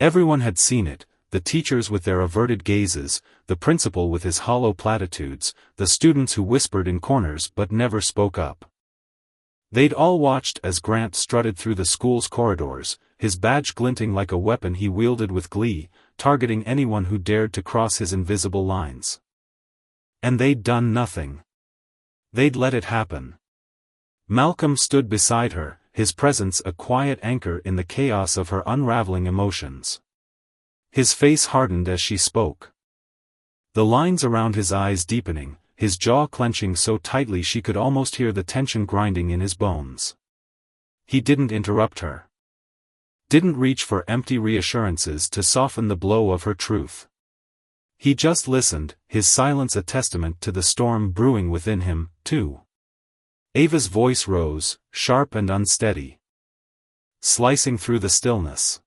Everyone had seen it, the teachers with their averted gazes, the principal with his hollow platitudes, the students who whispered in corners but never spoke up. They'd all watched as Grant strutted through the school's corridors, his badge glinting like a weapon he wielded with glee, targeting anyone who dared to cross his invisible lines. And they'd done nothing. They'd let it happen. Malcolm stood beside her, his presence a quiet anchor in the chaos of her unraveling emotions. His face hardened as she spoke. The lines around his eyes deepening, his jaw clenching so tightly she could almost hear the tension grinding in his bones. He didn't interrupt her. Didn't reach for empty reassurances to soften the blow of her truth. He just listened, his silence a testament to the storm brewing within him, too. Ava's voice rose, sharp and unsteady, slicing through the stillness.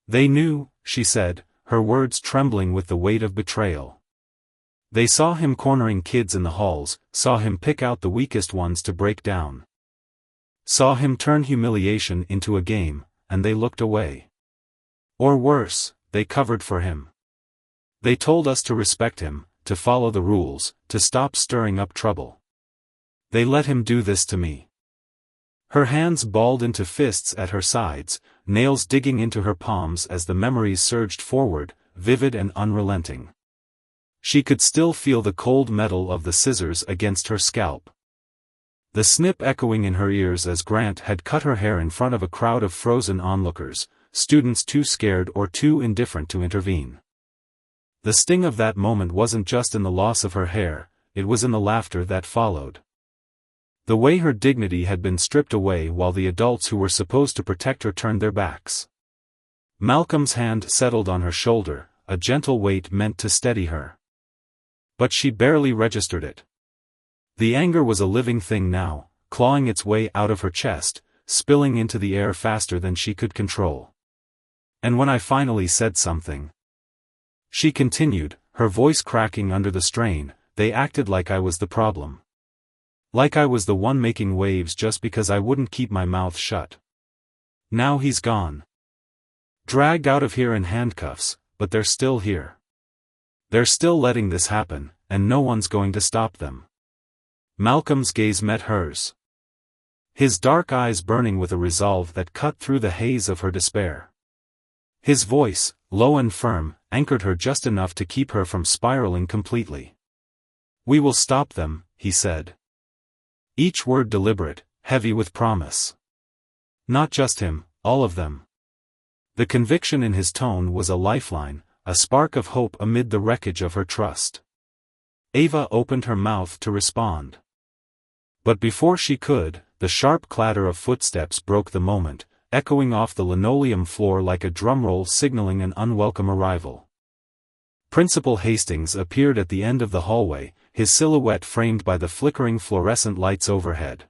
They knew, she said, her words trembling with the weight of betrayal. They saw him cornering kids in the halls, saw him pick out the weakest ones to break down. Saw him turn humiliation into a game, and they looked away. Or worse, they covered for him. They told us to respect him, to follow the rules, to stop stirring up trouble. They let him do this to me. Her hands balled into fists at her sides, nails digging into her palms as the memories surged forward, vivid and unrelenting. She could still feel the cold metal of the scissors against her scalp. The snip echoing in her ears as Grant had cut her hair in front of a crowd of frozen onlookers, students too scared or too indifferent to intervene. The sting of that moment wasn't just in the loss of her hair, it was in the laughter that followed. The way her dignity had been stripped away while the adults who were supposed to protect her turned their backs. Malcolm's hand settled on her shoulder, a gentle weight meant to steady her. But she barely registered it. The anger was a living thing now, clawing its way out of her chest, spilling into the air faster than she could control. And when I finally said something, she continued, her voice cracking under the strain, they acted like I was the problem. Like I was the one making waves just because I wouldn't keep my mouth shut. Now he's gone. Dragged out of here in handcuffs, but they're still here. They're still letting this happen, and no one's going to stop them. Malcolm's gaze met hers. His dark eyes burning with a resolve that cut through the haze of her despair. His voice, low and firm, anchored her just enough to keep her from spiraling completely. We will stop them, he said. Each word deliberate, heavy with promise. Not just him, all of them. The conviction in his tone was a lifeline, a spark of hope amid the wreckage of her trust. Ava opened her mouth to respond. But before she could, the sharp clatter of footsteps broke the moment, echoing off the linoleum floor like a drumroll signaling an unwelcome arrival. Principal Hastings appeared at the end of the hallway, his silhouette framed by the flickering fluorescent lights overhead.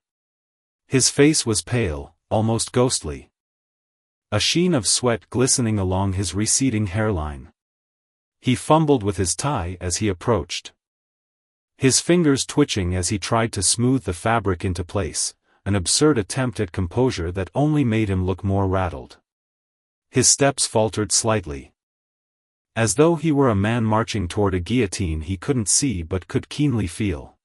His face was pale, almost ghostly. A sheen of sweat glistening along his receding hairline. He fumbled with his tie as he approached. His fingers twitching as he tried to smooth the fabric into place, an absurd attempt at composure that only made him look more rattled. His steps faltered slightly. As though he were a man marching toward a guillotine he couldn't see but could keenly feel.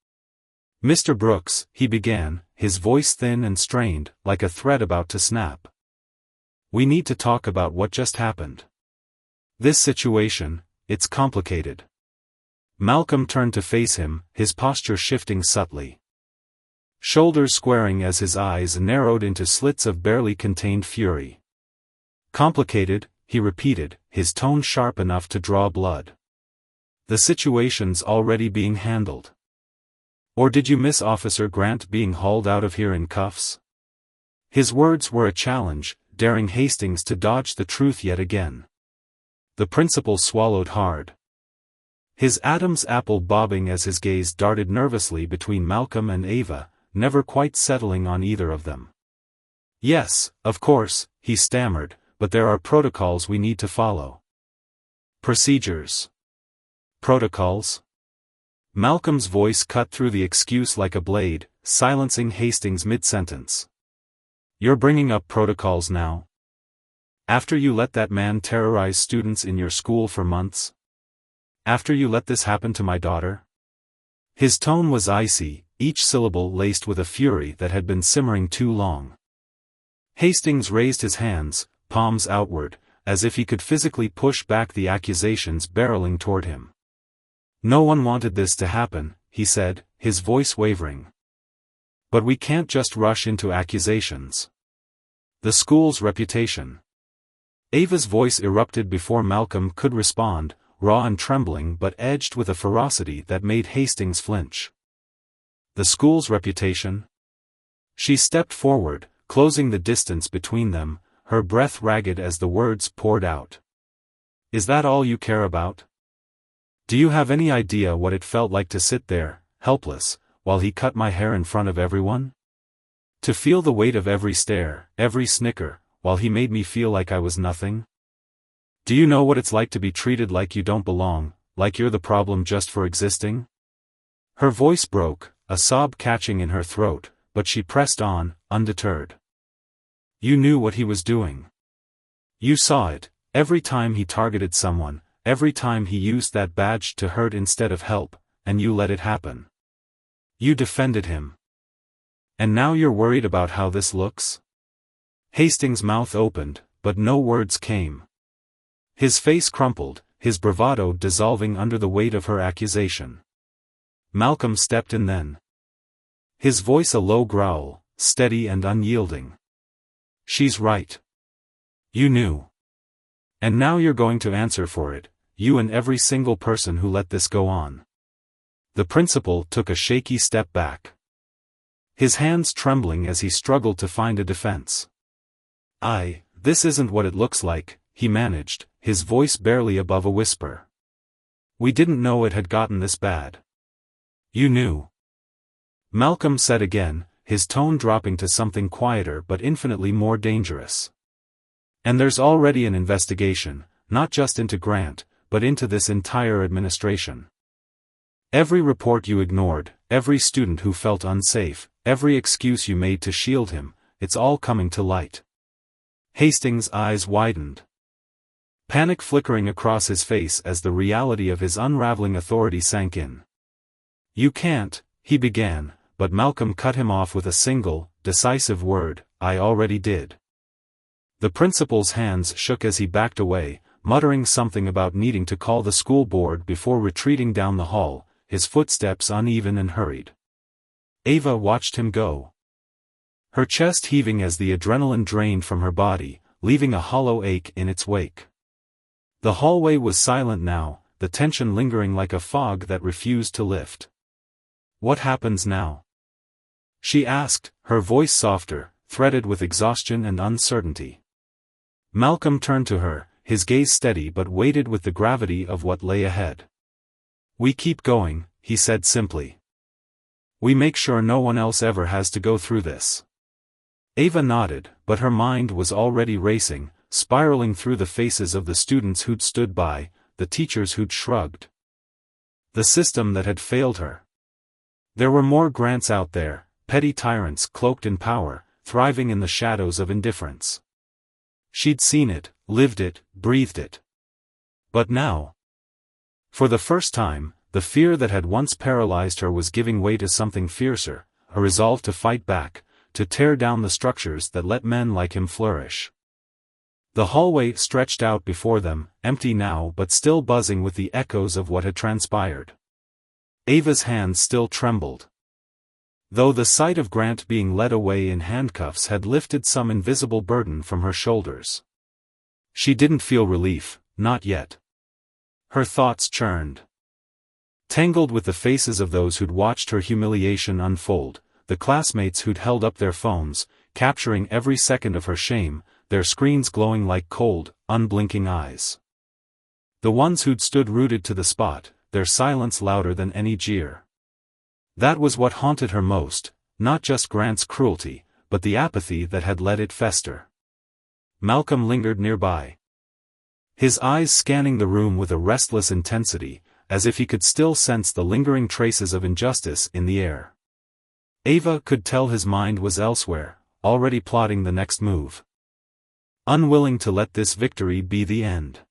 Mr. Brooks, he began, his voice thin and strained, like a thread about to snap. We need to talk about what just happened. This situation, it's complicated. Malcolm turned to face him, his posture shifting subtly. Shoulders squaring as his eyes narrowed into slits of barely contained fury. Complicated, he repeated, his tone sharp enough to draw blood. The situation's already being handled. Or did you miss Officer Grant being hauled out of here in cuffs? His words were a challenge, daring Hastings to dodge the truth yet again. The principal swallowed hard. His Adam's apple bobbing as his gaze darted nervously between Malcolm and Ava, never quite settling on either of them. "Yes, of course," he stammered, "but there are protocols we need to follow." "Procedures? Protocols?" Malcolm's voice cut through the excuse like a blade, silencing Hastings mid-sentence. "You're bringing up protocols now? After you let that man terrorize students in your school for months? After you let this happen to my daughter?" His tone was icy, each syllable laced with a fury that had been simmering too long. Hastings raised his hands, palms outward, as if he could physically push back the accusations barreling toward him. "No one wanted this to happen," he said, his voice wavering. "But we can't just rush into accusations. The school's reputation." Ava's voice erupted before Malcolm could respond, raw and trembling but edged with a ferocity that made Hastings flinch. "The school's reputation?" She stepped forward, closing the distance between them, her breath ragged as the words poured out. "Is that all you care about? Do you have any idea what it felt like to sit there, helpless, while he cut my hair in front of everyone? To feel the weight of every stare, every snicker, while he made me feel like I was nothing? Do you know what it's like to be treated like you don't belong, like you're the problem just for existing?" Her voice broke, a sob catching in her throat, but she pressed on, undeterred. "You knew what he was doing. You saw it, every time he targeted someone, every time he used that badge to hurt instead of help, and you let it happen. You defended him. And now you're worried about how this looks?" Hastings' mouth opened, but no words came. His face crumpled, his bravado dissolving under the weight of her accusation. Malcolm stepped in then. His voice a low growl, steady and unyielding. "She's right. You knew. And now you're going to answer for it, you and every single person who let this go on." The principal took a shaky step back, his hands trembling as he struggled to find a defense. This isn't what it looks like," he managed, his voice barely above a whisper. "We didn't know it had gotten this bad." "You knew," Malcolm said again, his tone dropping to something quieter but infinitely more dangerous. "And there's already an investigation, not just into Grant, but into this entire administration. Every report you ignored, every student who felt unsafe, every excuse you made to shield him, it's all coming to light." Hastings' eyes widened, panic flickering across his face as the reality of his unraveling authority sank in. "You can't," he began, but Malcolm cut him off with a single, decisive word, "I already did." The principal's hands shook as he backed away, muttering something about needing to call the school board before retreating down the hall, his footsteps uneven and hurried. Ava watched him go, her chest heaving as the adrenaline drained from her body, leaving a hollow ache in its wake. The hallway was silent now, the tension lingering like a fog that refused to lift. "What happens now?" she asked, her voice softer, threaded with exhaustion and uncertainty. Malcolm turned to her, his gaze steady but weighted with the gravity of what lay ahead. "We keep going," he said simply. "We make sure no one else ever has to go through this." Ava nodded, but her mind was already racing, spiraling through the faces of the students who'd stood by, the teachers who'd shrugged. The system that had failed her. There were more Grants out there, petty tyrants cloaked in power, thriving in the shadows of indifference. She'd seen it, lived it, breathed it. But now, for the first time, the fear that had once paralyzed her was giving way to something fiercer, a resolve to fight back, to tear down the structures that let men like him flourish. The hallway stretched out before them, empty now but still buzzing with the echoes of what had transpired. Ava's hands still trembled, though the sight of Grant being led away in handcuffs had lifted some invisible burden from her shoulders. She didn't feel relief, not yet. Her thoughts churned, tangled with the faces of those who'd watched her humiliation unfold, the classmates who'd held up their phones, capturing every second of her shame, their screens glowing like cold, unblinking eyes. The ones who'd stood rooted to the spot, their silence louder than any jeer. That was what haunted her most, not just Grant's cruelty, but the apathy that had let it fester. Malcolm lingered nearby, his eyes scanning the room with a restless intensity, as if he could still sense the lingering traces of injustice in the air. Ava could tell his mind was elsewhere, already plotting the next move. Unwilling to let this victory be the end.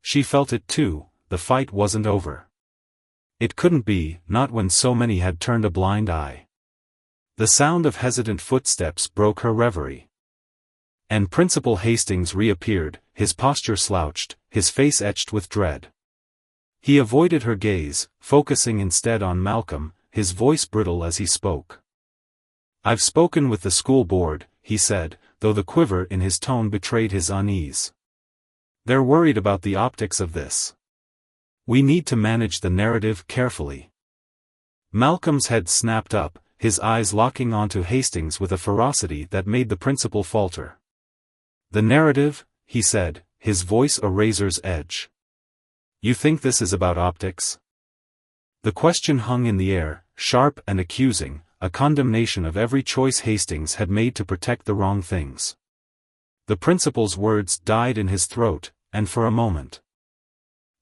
She felt it too, the fight wasn't over. It couldn't be, not when so many had turned a blind eye. The sound of hesitant footsteps broke her reverie. And Principal Hastings reappeared, his posture slouched, his face etched with dread. He avoided her gaze, focusing instead on Malcolm, his voice brittle as he spoke. "I've spoken with the school board," he said, though the quiver in his tone betrayed his unease. "They're worried about the optics of this. We need to manage the narrative carefully." Malcolm's head snapped up, his eyes locking onto Hastings with a ferocity that made the principal falter. "The narrative?" he said, his voice a razor's edge. "You think this is about optics?" The question hung in the air, sharp and accusing, a condemnation of every choice Hastings had made to protect the wrong things. The principal's words died in his throat, and for a moment.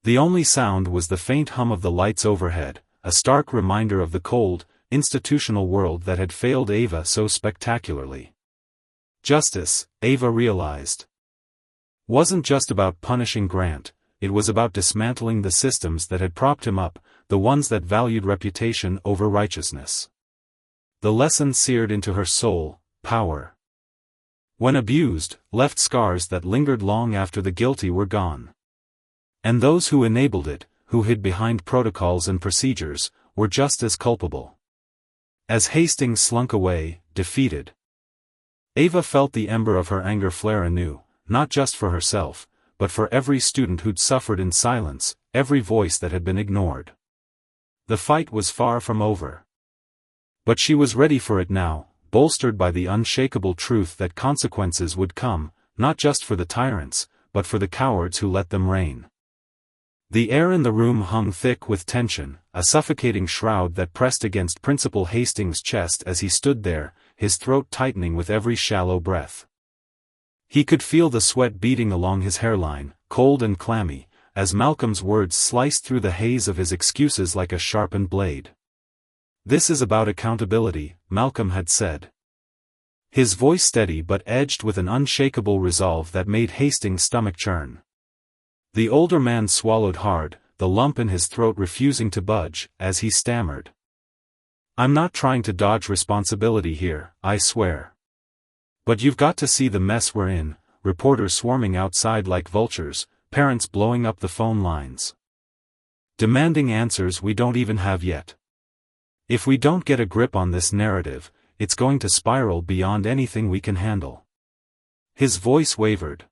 The only sound was the faint hum of the lights overhead, a stark reminder of the cold, institutional world that had failed Ava so spectacularly. Justice, Ava realized, wasn't just about punishing Grant, it was about dismantling the systems that had propped him up, the ones that valued reputation over righteousness. The lesson seared into her soul: power, when abused, left scars that lingered long after the guilty were gone. And those who enabled it, who hid behind protocols and procedures, were just as culpable. As Hastings slunk away, defeated, Ava felt the ember of her anger flare anew, not just for herself, but for every student who'd suffered in silence, every voice that had been ignored. The fight was far from over. But she was ready for it now, bolstered by the unshakable truth that consequences would come, not just for the tyrants, but for the cowards who let them reign. The air in the room hung thick with tension, a suffocating shroud that pressed against Principal Hastings' chest as he stood there, his throat tightening with every shallow breath. He could feel the sweat beading along his hairline, cold and clammy, as Malcolm's words sliced through the haze of his excuses like a sharpened blade. "This is about accountability," Malcolm had said. His voice steady but edged with an unshakable resolve that made Hastings' stomach churn. The older man swallowed hard, the lump in his throat refusing to budge, as he stammered. "I'm not trying to dodge responsibility here, I swear. But you've got to see the mess we're in, reporters swarming outside like vultures, parents blowing up the phone lines, demanding answers we don't even have yet. If we don't get a grip on this narrative, it's going to spiral beyond anything we can handle." His voice wavered,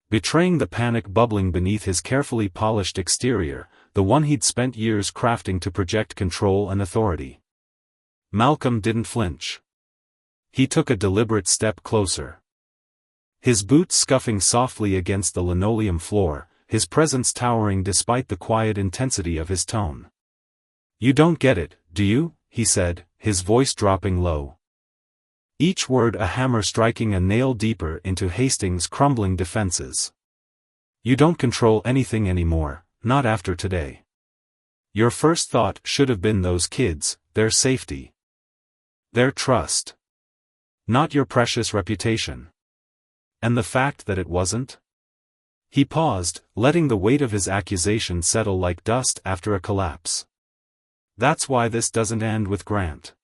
betraying the panic bubbling beneath his carefully polished exterior, the one he'd spent years crafting to project control and authority. Malcolm didn't flinch. He took a deliberate step closer. His boots scuffing softly against the linoleum floor, his presence towering despite the quiet intensity of his tone. "You don't get it, do you?" he said, his voice dropping low. Each word a hammer striking a nail deeper into Hastings' crumbling defenses. "You don't control anything anymore, not after today. Your first thought should have been those kids, their safety, their trust. Not your precious reputation. And the fact that it wasn't?" He paused, letting the weight of his accusation settle like dust after a collapse. "That's why this doesn't end with Grant.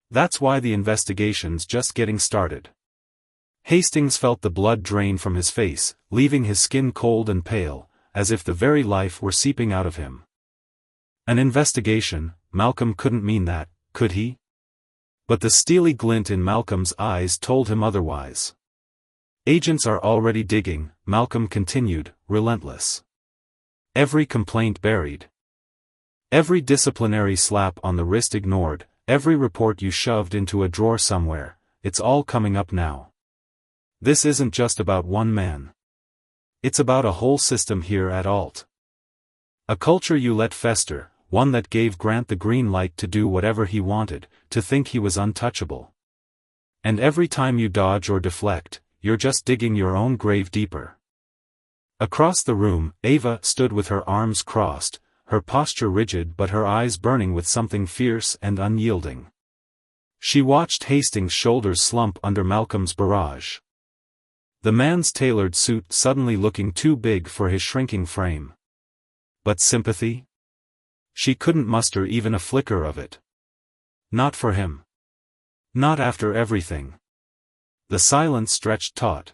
That's why the investigation's just getting started." Hastings felt the blood drain from his face, leaving his skin cold and pale, as if the very life were seeping out of him. An investigation? Malcolm couldn't mean that, could he? But the steely glint in Malcolm's eyes told him otherwise. "Agents are already digging," Malcolm continued, relentless. "Every complaint buried. Every disciplinary slap on the wrist ignored, every report you shoved into a drawer somewhere, it's all coming up now. This isn't just about one man. It's about a whole system here at Alt. A culture you let fester, one that gave Grant the green light to do whatever he wanted, to think he was untouchable. And every time you dodge or deflect, you're just digging your own grave deeper. Across the room, Ava stood with her arms crossed, her posture rigid but her eyes burning with something fierce and unyielding. She watched Hastings' shoulders slump under Malcolm's barrage. The man's tailored suit suddenly looking too big for his shrinking frame. But sympathy? She couldn't muster even a flicker of it. Not for him. Not after everything. The silence stretched taut.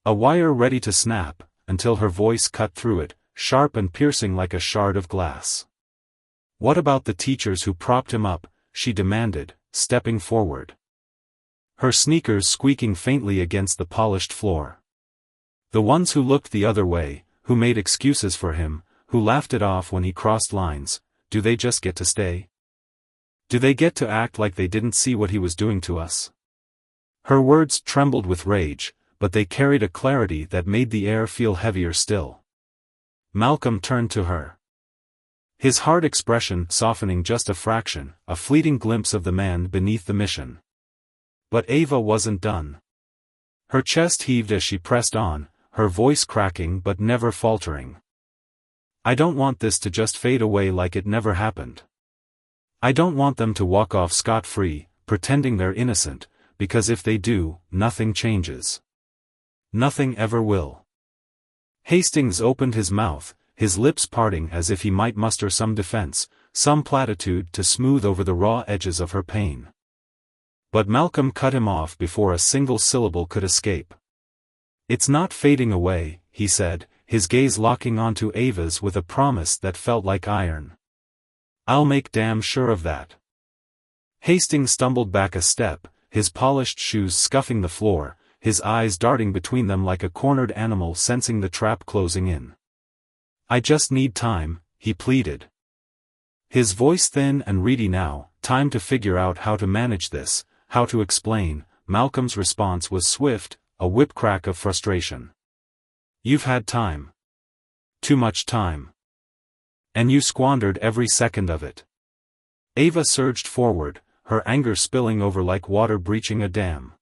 A wire ready to snap, until her voice cut through it, sharp and piercing like a shard of glass. What about the teachers who propped him up? She demanded, stepping forward. Her sneakers squeaking faintly against the polished floor. The ones who looked the other way, who made excuses for him, who laughed it off when he crossed lines, do they just get to stay? Do they get to act like they didn't see what he was doing to us? Her words trembled with rage, but they carried a clarity that made the air feel heavier still. Malcolm turned to her. His hard expression softening just a fraction, a fleeting glimpse of the man beneath the mission. But Ava wasn't done. Her chest heaved as she pressed on, her voice cracking but never faltering. I don't want this to just fade away like it never happened. I don't want them to walk off scot-free, pretending they're innocent, because if they do, nothing changes. Nothing ever will. Hastings opened his mouth, his lips parting as if he might muster some defense, some platitude to smooth over the raw edges of her pain. But Malcolm cut him off before a single syllable could escape. It's not fading away, he said, his gaze locking onto Ava's with a promise that felt like iron. I'll make damn sure of that. Hastings stumbled back a step, his polished shoes scuffing the floor, his eyes darting between them like a cornered animal sensing the trap closing in. I just need time, he pleaded. His voice thin and reedy now, time to figure out how to manage this, how to explain. Malcolm's response was swift, a whip crack of frustration. You've had time. Too much time. And you squandered every second of it. Ava surged forward, her anger spilling over like water breaching a dam.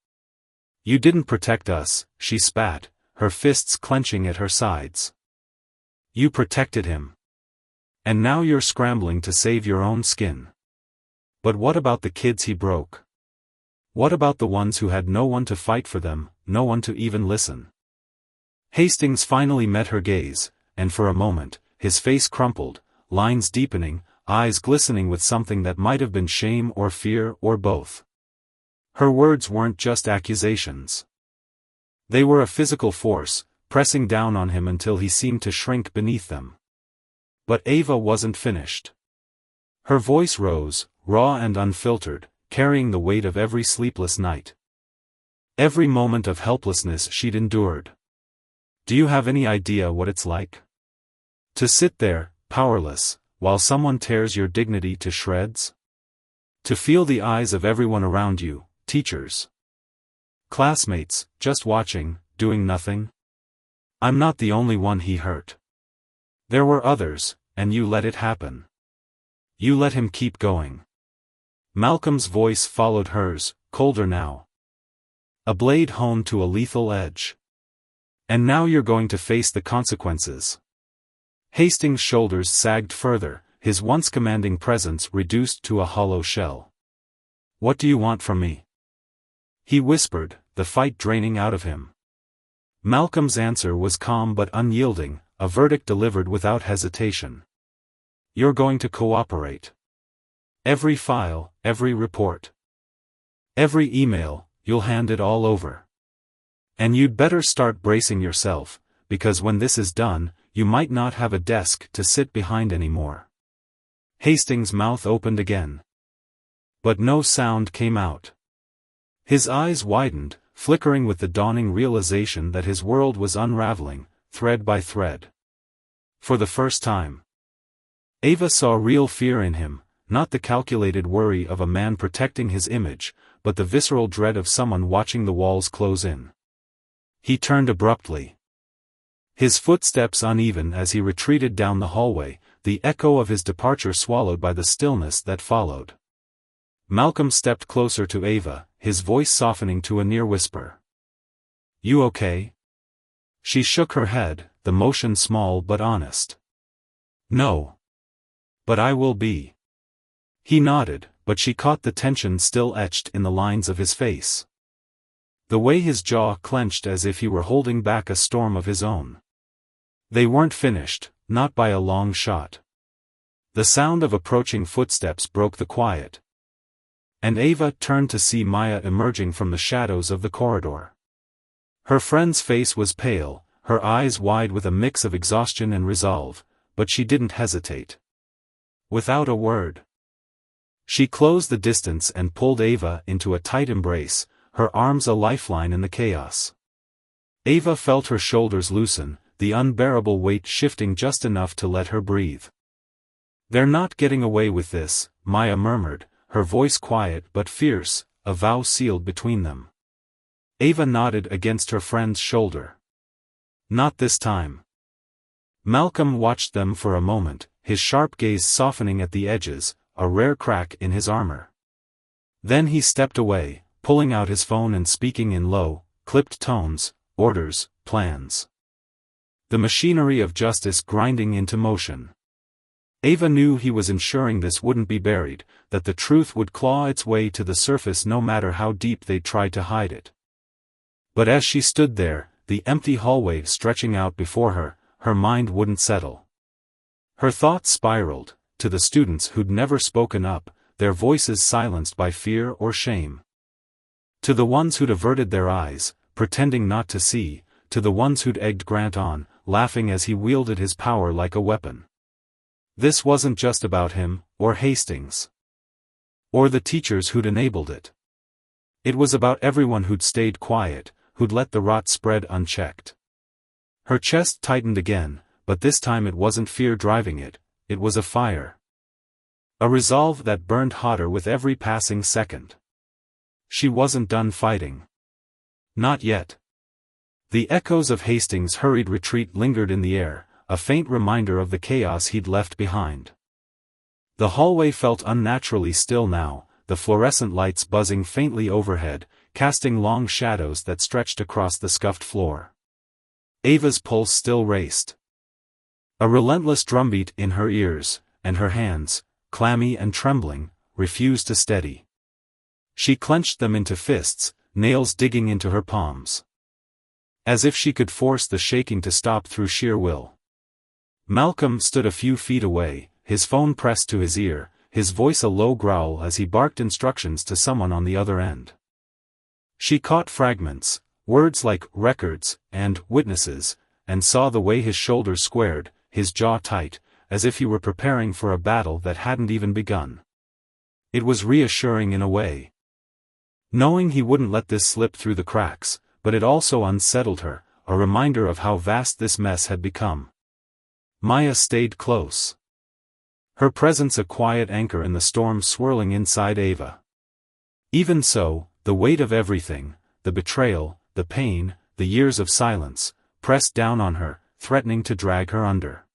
You didn't protect us, she spat, her fists clenching at her sides. You protected him. And now you're scrambling to save your own skin. But what about the kids he broke? What about the ones who had no one to fight for them, no one to even listen? Hastings finally met her gaze, and for a moment, his face crumpled, lines deepening, eyes glistening with something that might have been shame or fear or both. Her words weren't just accusations. They were a physical force, pressing down on him until he seemed to shrink beneath them. But Ava wasn't finished. Her voice rose, raw and unfiltered, carrying the weight of every sleepless night. Every moment of helplessness she'd endured. Do you have any idea what it's like? To sit there, powerless, while someone tears your dignity to shreds? To feel the eyes of everyone around you, teachers, classmates, just watching, doing nothing? I'm not the only one he hurt. There were others, and you let it happen. You let him keep going. Malcolm's voice followed hers, colder now. A blade honed to a lethal edge. And now you're going to face the consequences. Hastings' shoulders sagged further, his once commanding presence reduced to a hollow shell. What do you want from me? He whispered, the fight draining out of him. Malcolm's answer was calm but unyielding, a verdict delivered without hesitation. You're going to cooperate. Every file, every report, every email, you'll hand it all over. And you'd better start bracing yourself, because when this is done, you might not have a desk to sit behind anymore. Hastings' mouth opened again. But no sound came out. His eyes widened, flickering with the dawning realization that his world was unraveling, thread by thread. For the first time, Ava saw real fear in him, not the calculated worry of a man protecting his image, but the visceral dread of someone watching the walls close in. He turned abruptly. His footsteps uneven as he retreated down the hallway, the echo of his departure swallowed by the stillness that followed. Malcolm stepped closer to Ava, his voice softening to a near whisper. "You okay?" She shook her head, the motion small but honest. "No. But I will be." He nodded, but she caught the tension still etched in the lines of his face. The way his jaw clenched as if he were holding back a storm of his own. They weren't finished, not by a long shot. The sound of approaching footsteps broke the quiet. And Ava turned to see Maya emerging from the shadows of the corridor. Her friend's face was pale, her eyes wide with a mix of exhaustion and resolve, but she didn't hesitate. Without a word, she closed the distance and pulled Ava into a tight embrace, her arms a lifeline in the chaos. Ava felt her shoulders loosen, the unbearable weight shifting just enough to let her breathe. "They're not getting away with this," Maya murmured, her voice quiet but fierce, a vow sealed between them. Ava nodded against her friend's shoulder. "Not this time." Malcolm watched them for a moment, his sharp gaze softening at the edges, a rare crack in his armor. Then he stepped away, pulling out his phone and speaking in low, clipped tones, orders, plans. The machinery of justice grinding into motion. Ava knew he was ensuring this wouldn't be buried, that the truth would claw its way to the surface no matter how deep they tried to hide it. But as she stood there, the empty hallway stretching out before her, her mind wouldn't settle. Her thoughts spiraled, to the students who'd never spoken up, their voices silenced by fear or shame. To the ones who'd averted their eyes, pretending not to see, to the ones who'd egged Grant on, laughing as he wielded his power like a weapon. This wasn't just about him, or Hastings. Or the teachers who'd enabled it. It was about everyone who'd stayed quiet, who'd let the rot spread unchecked. Her chest tightened again, but this time it wasn't fear driving it, it was a fire. A resolve that burned hotter with every passing second. She wasn't done fighting. Not yet. The echoes of Hastings' hurried retreat lingered in the air, a faint reminder of the chaos he'd left behind. The hallway felt unnaturally still now, the fluorescent lights buzzing faintly overhead, casting long shadows that stretched across the scuffed floor. Ava's pulse still raced. A relentless drumbeat in her ears, and her hands, clammy and trembling, refused to steady. She clenched them into fists, nails digging into her palms. As if she could force the shaking to stop through sheer will. Malcolm stood a few feet away, his phone pressed to his ear, his voice a low growl as he barked instructions to someone on the other end. She caught fragments, words like records and witnesses, and saw the way his shoulders squared, his jaw tight, as if he were preparing for a battle that hadn't even begun. It was reassuring in a way. Knowing he wouldn't let this slip through the cracks, but it also unsettled her, a reminder of how vast this mess had become. Maya stayed close. Her presence a quiet anchor in the storm swirling inside Ava. Even so, the weight of everything, the betrayal, the pain, the years of silence, pressed down on her, threatening to drag her under.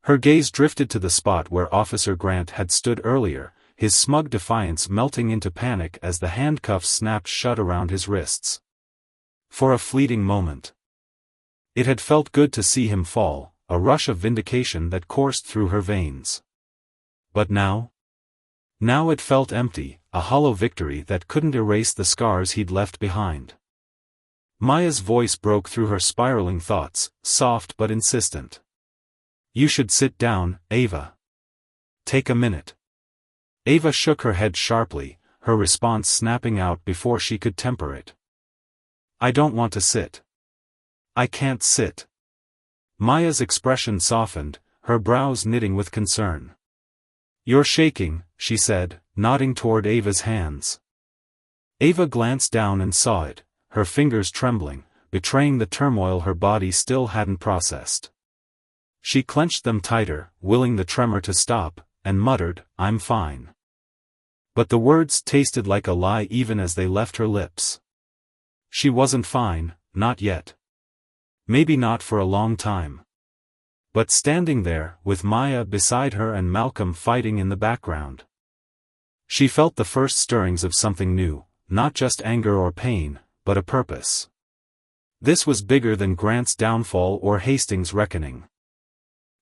Her gaze drifted to the spot where Officer Grant had stood earlier, his smug defiance melting into panic as the handcuffs snapped shut around his wrists. For a fleeting moment, it had felt good to see him fall, a rush of vindication that coursed through her veins. But now? Now it felt empty, a hollow victory that couldn't erase the scars he'd left behind. Maya's voice broke through her spiraling thoughts, soft but insistent. "You should sit down, Ava. Take a minute." Ava shook her head sharply, her response snapping out before she could temper it. "I don't want to sit. I can't sit." Maya's expression softened, her brows knitting with concern. "You're shaking," she said, nodding toward Ava's hands. Ava glanced down and saw it, her fingers trembling, betraying the turmoil her body still hadn't processed. She clenched them tighter, willing the tremor to stop, and muttered, "I'm fine." But the words tasted like a lie even as they left her lips. She wasn't fine, not yet. Maybe not for a long time. But standing there, with Maya beside her and Malcolm fighting in the background. She felt the first stirrings of something new, not just anger or pain, but a purpose. This was bigger than Grant's downfall or Hastings' reckoning.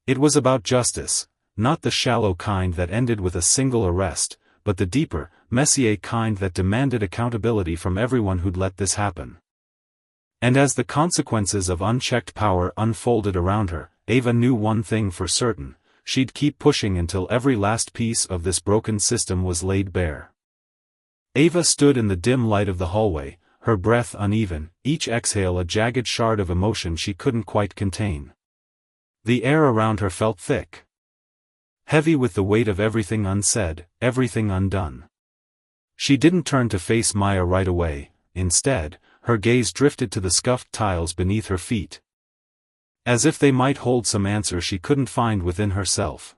It was about justice, not the shallow kind that ended with a single arrest, but the deeper, messier kind that demanded accountability from everyone who'd let this happen. And as the consequences of unchecked power unfolded around her, Ava knew one thing for certain: she'd keep pushing until every last piece of this broken system was laid bare. Ava stood in the dim light of the hallway, her breath uneven, each exhale a jagged shard of emotion she couldn't quite contain. The air around her felt thick. Heavy with the weight of everything unsaid, everything undone. She didn't turn to face Maya right away. Instead, her gaze drifted to the scuffed tiles beneath her feet. As if they might hold some answer she couldn't find within herself.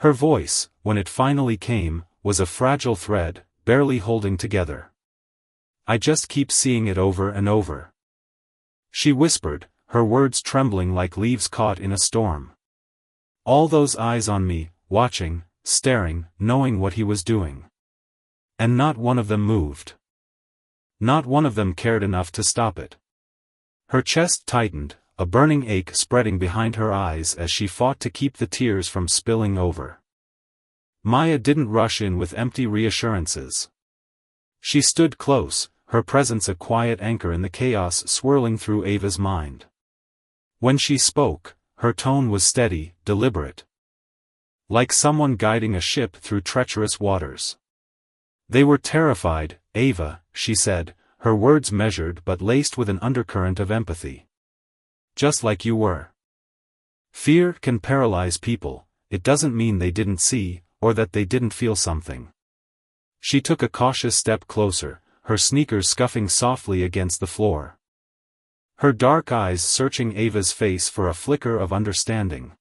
Her voice, when it finally came, was a fragile thread, barely holding together. "I just keep seeing it over and over," she whispered, her words trembling like leaves caught in a storm. "All those eyes on me, watching, staring, knowing what he was doing. And not one of them moved. Not one of them cared enough to stop it." Her chest tightened, a burning ache spreading behind her eyes as she fought to keep the tears from spilling over. Maya didn't rush in with empty reassurances. She stood close, her presence a quiet anchor in the chaos swirling through Ava's mind. When she spoke, her tone was steady, deliberate. Like someone guiding a ship through treacherous waters. "They were terrified, Ava," she said, her words measured but laced with an undercurrent of empathy. "Just like you were. Fear can paralyze people. It doesn't mean they didn't see, or that they didn't feel something." She took a cautious step closer, her sneakers scuffing softly against the floor. Her dark eyes searching Ava's face for a flicker of understanding.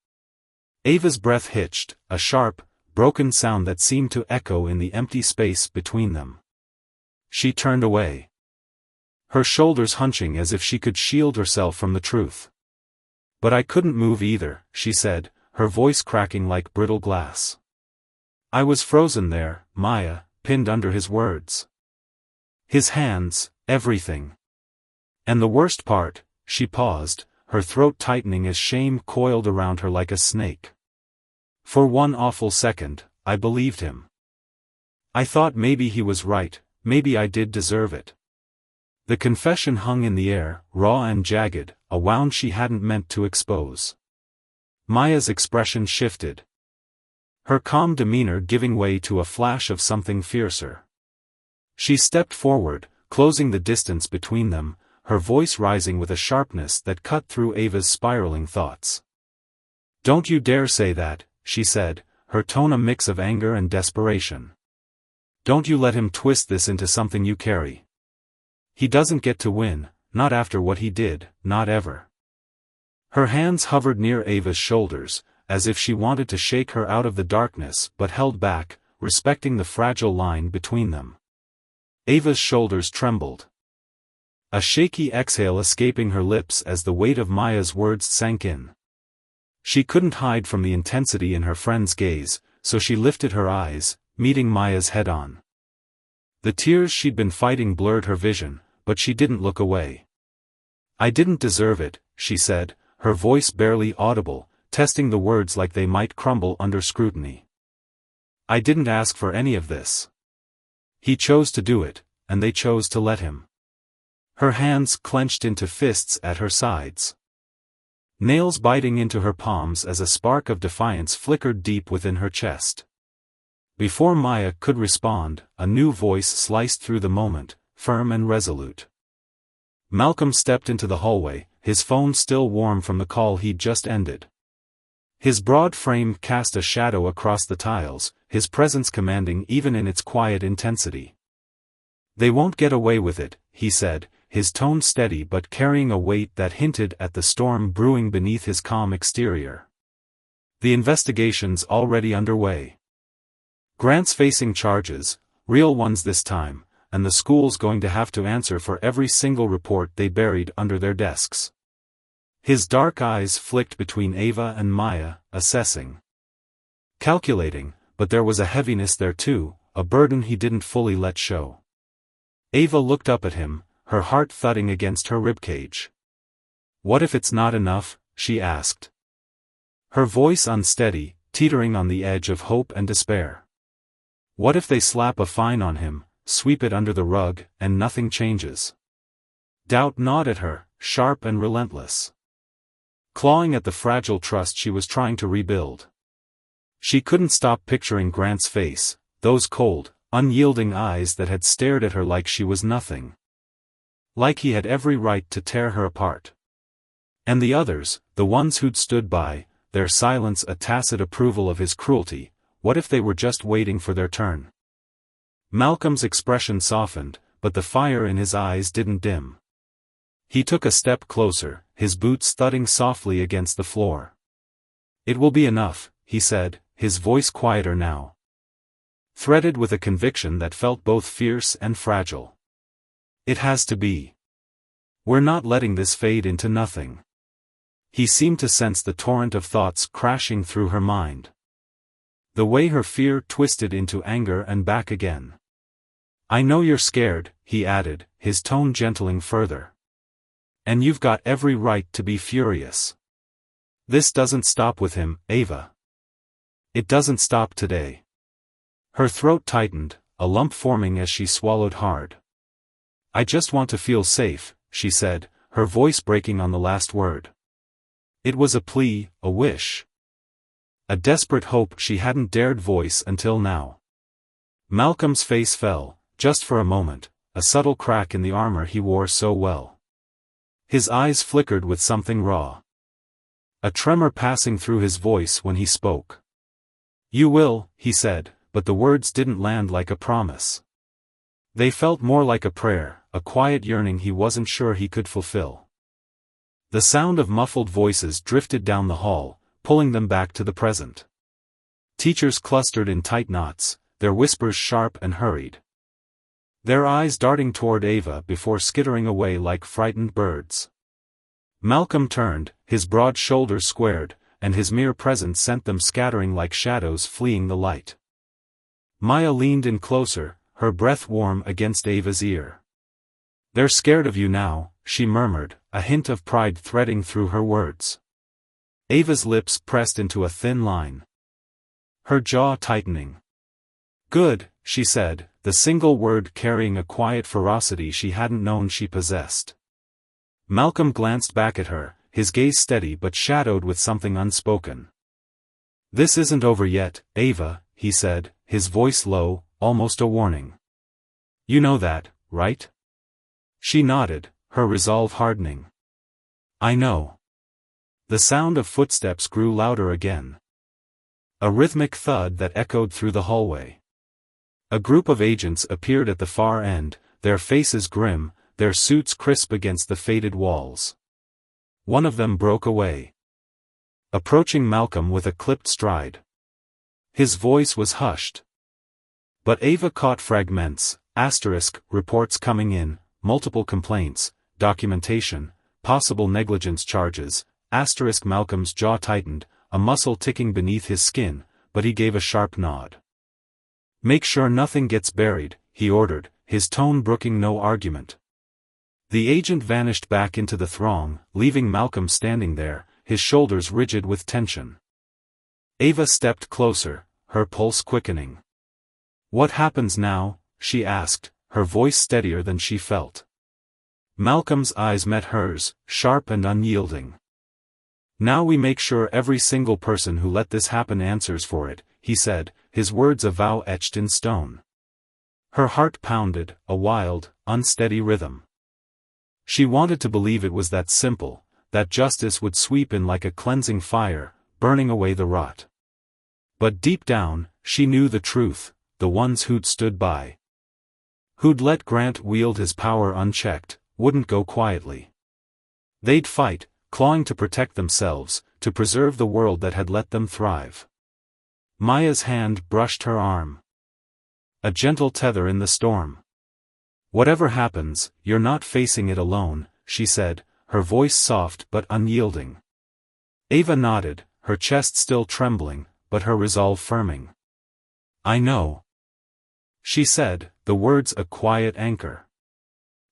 Ava's breath hitched, a sharp, broken sound that seemed to echo in the empty space between them. She turned away. Her shoulders hunching as if she could shield herself from the truth. "But I couldn't move either," she said, her voice cracking like brittle glass. "I was frozen there, Maya, pinned under his words. His hands, everything. And the worst part," she paused, her throat tightening as shame coiled around her like a snake. "For one awful second, I believed him. I thought maybe he was right, maybe I did deserve it." The confession hung in the air, raw and jagged, a wound she hadn't meant to expose. Maya's expression shifted. Her calm demeanor giving way to a flash of something fiercer. She stepped forward, closing the distance between them, her voice rising with a sharpness that cut through Ava's spiraling thoughts. "Don't you dare say that," she said, her tone a mix of anger and desperation. "Don't you let him twist this into something you carry. He doesn't get to win, not after what he did, not ever." Her hands hovered near Ava's shoulders, as if she wanted to shake her out of the darkness but held back, respecting the fragile line between them. Ava's shoulders trembled. A shaky exhale escaping her lips as the weight of Maya's words sank in. She couldn't hide from the intensity in her friend's gaze, so she lifted her eyes, meeting Maya's head-on. The tears she'd been fighting blurred her vision, but she didn't look away. "I didn't deserve it," she said, her voice barely audible, testing the words like they might crumble under scrutiny. "I didn't ask for any of this. He chose to do it, and they chose to let him." Her hands clenched into fists at her sides. Nails biting into her palms as a spark of defiance flickered deep within her chest. Before Maya could respond, a new voice sliced through the moment, firm and resolute. Malcolm stepped into the hallway, his phone still warm from the call he'd just ended. His broad frame cast a shadow across the tiles, his presence commanding even in its quiet intensity. "They won't get away with it," he said, his tone steady but carrying a weight that hinted at the storm brewing beneath his calm exterior. "The investigation's already underway. Grant's facing charges, real ones this time, and the school's going to have to answer for every single report they buried under their desks." His dark eyes flicked between Ava and Maya, assessing. Calculating, but there was a heaviness there too, a burden he didn't fully let show. Ava looked up at him, her heart thudding against her ribcage. "What if it's not enough?" she asked. Her voice unsteady, teetering on the edge of hope and despair. "What if they slap a fine on him, sweep it under the rug, and nothing changes?" Doubt gnawed at her, sharp and relentless, clawing at the fragile trust she was trying to rebuild. She couldn't stop picturing Grant's face, those cold, unyielding eyes that had stared at her like she was nothing. Like he had every right to tear her apart. And the others, the ones who'd stood by, their silence a tacit approval of his cruelty, what if they were just waiting for their turn? Malcolm's expression softened, but the fire in his eyes didn't dim. He took a step closer, his boots thudding softly against the floor. "It will be enough," he said, his voice quieter now, threaded with a conviction that felt both fierce and fragile. "It has to be. We're not letting this fade into nothing." He seemed to sense the torrent of thoughts crashing through her mind. The way her fear twisted into anger and back again. "I know you're scared," he added, his tone gentling further. "And you've got every right to be furious. This doesn't stop with him, Ava. It doesn't stop today." Her throat tightened, a lump forming as she swallowed hard. "I just want to feel safe," she said, her voice breaking on the last word. It was a plea, a wish. A desperate hope she hadn't dared voice until now. Malcolm's face fell, just for a moment, a subtle crack in the armor he wore so well. His eyes flickered with something raw, a tremor passing through his voice when he spoke. "You will," he said, but the words didn't land like a promise. They felt more like a prayer, a quiet yearning he wasn't sure he could fulfill. The sound of muffled voices drifted down the hall, pulling them back to the present. Teachers clustered in tight knots, their whispers sharp and hurried. Their eyes darting toward Ava before skittering away like frightened birds. Malcolm turned, his broad shoulders squared, and his mere presence sent them scattering like shadows fleeing the light. Maya leaned in closer, her breath warm against Ava's ear. "They're scared of you now," she murmured, a hint of pride threading through her words. Ava's lips pressed into a thin line, her jaw tightening. "Good," she said, the single word carrying a quiet ferocity she hadn't known she possessed. Malcolm glanced back at her, his gaze steady but shadowed with something unspoken. "This isn't over yet, Ava," he said, his voice low, almost a warning. "You know that, right?" She nodded, her resolve hardening. "I know." The sound of footsteps grew louder again. A rhythmic thud that echoed through the hallway. A group of agents appeared at the far end, their faces grim, their suits crisp against the faded walls. One of them broke away, approaching Malcolm with a clipped stride. His voice was hushed. But Ava caught fragments, reports coming in, multiple complaints, documentation, possible negligence charges, Malcolm's jaw tightened, a muscle ticking beneath his skin, but he gave a sharp nod. "Make sure nothing gets buried," he ordered, his tone brooking no argument. The agent vanished back into the throng, leaving Malcolm standing there, his shoulders rigid with tension. Ava stepped closer, her pulse quickening. "What happens now?" she asked, her voice steadier than she felt. Malcolm's eyes met hers, sharp and unyielding. "Now we make sure every single person who let this happen answers for it," he said, his words a vow etched in stone. Her heart pounded, a wild, unsteady rhythm. She wanted to believe it was that simple, that justice would sweep in like a cleansing fire, burning away the rot. But deep down, she knew the truth, the ones who'd stood by, who'd let Grant wield his power unchecked, wouldn't go quietly. They'd fight, clawing to protect themselves, to preserve the world that had let them thrive. Maya's hand brushed her arm. A gentle tether in the storm. "Whatever happens, you're not facing it alone," she said, her voice soft but unyielding. Ava nodded, her chest still trembling, but her resolve firming. "I know," she said, the words a quiet anchor.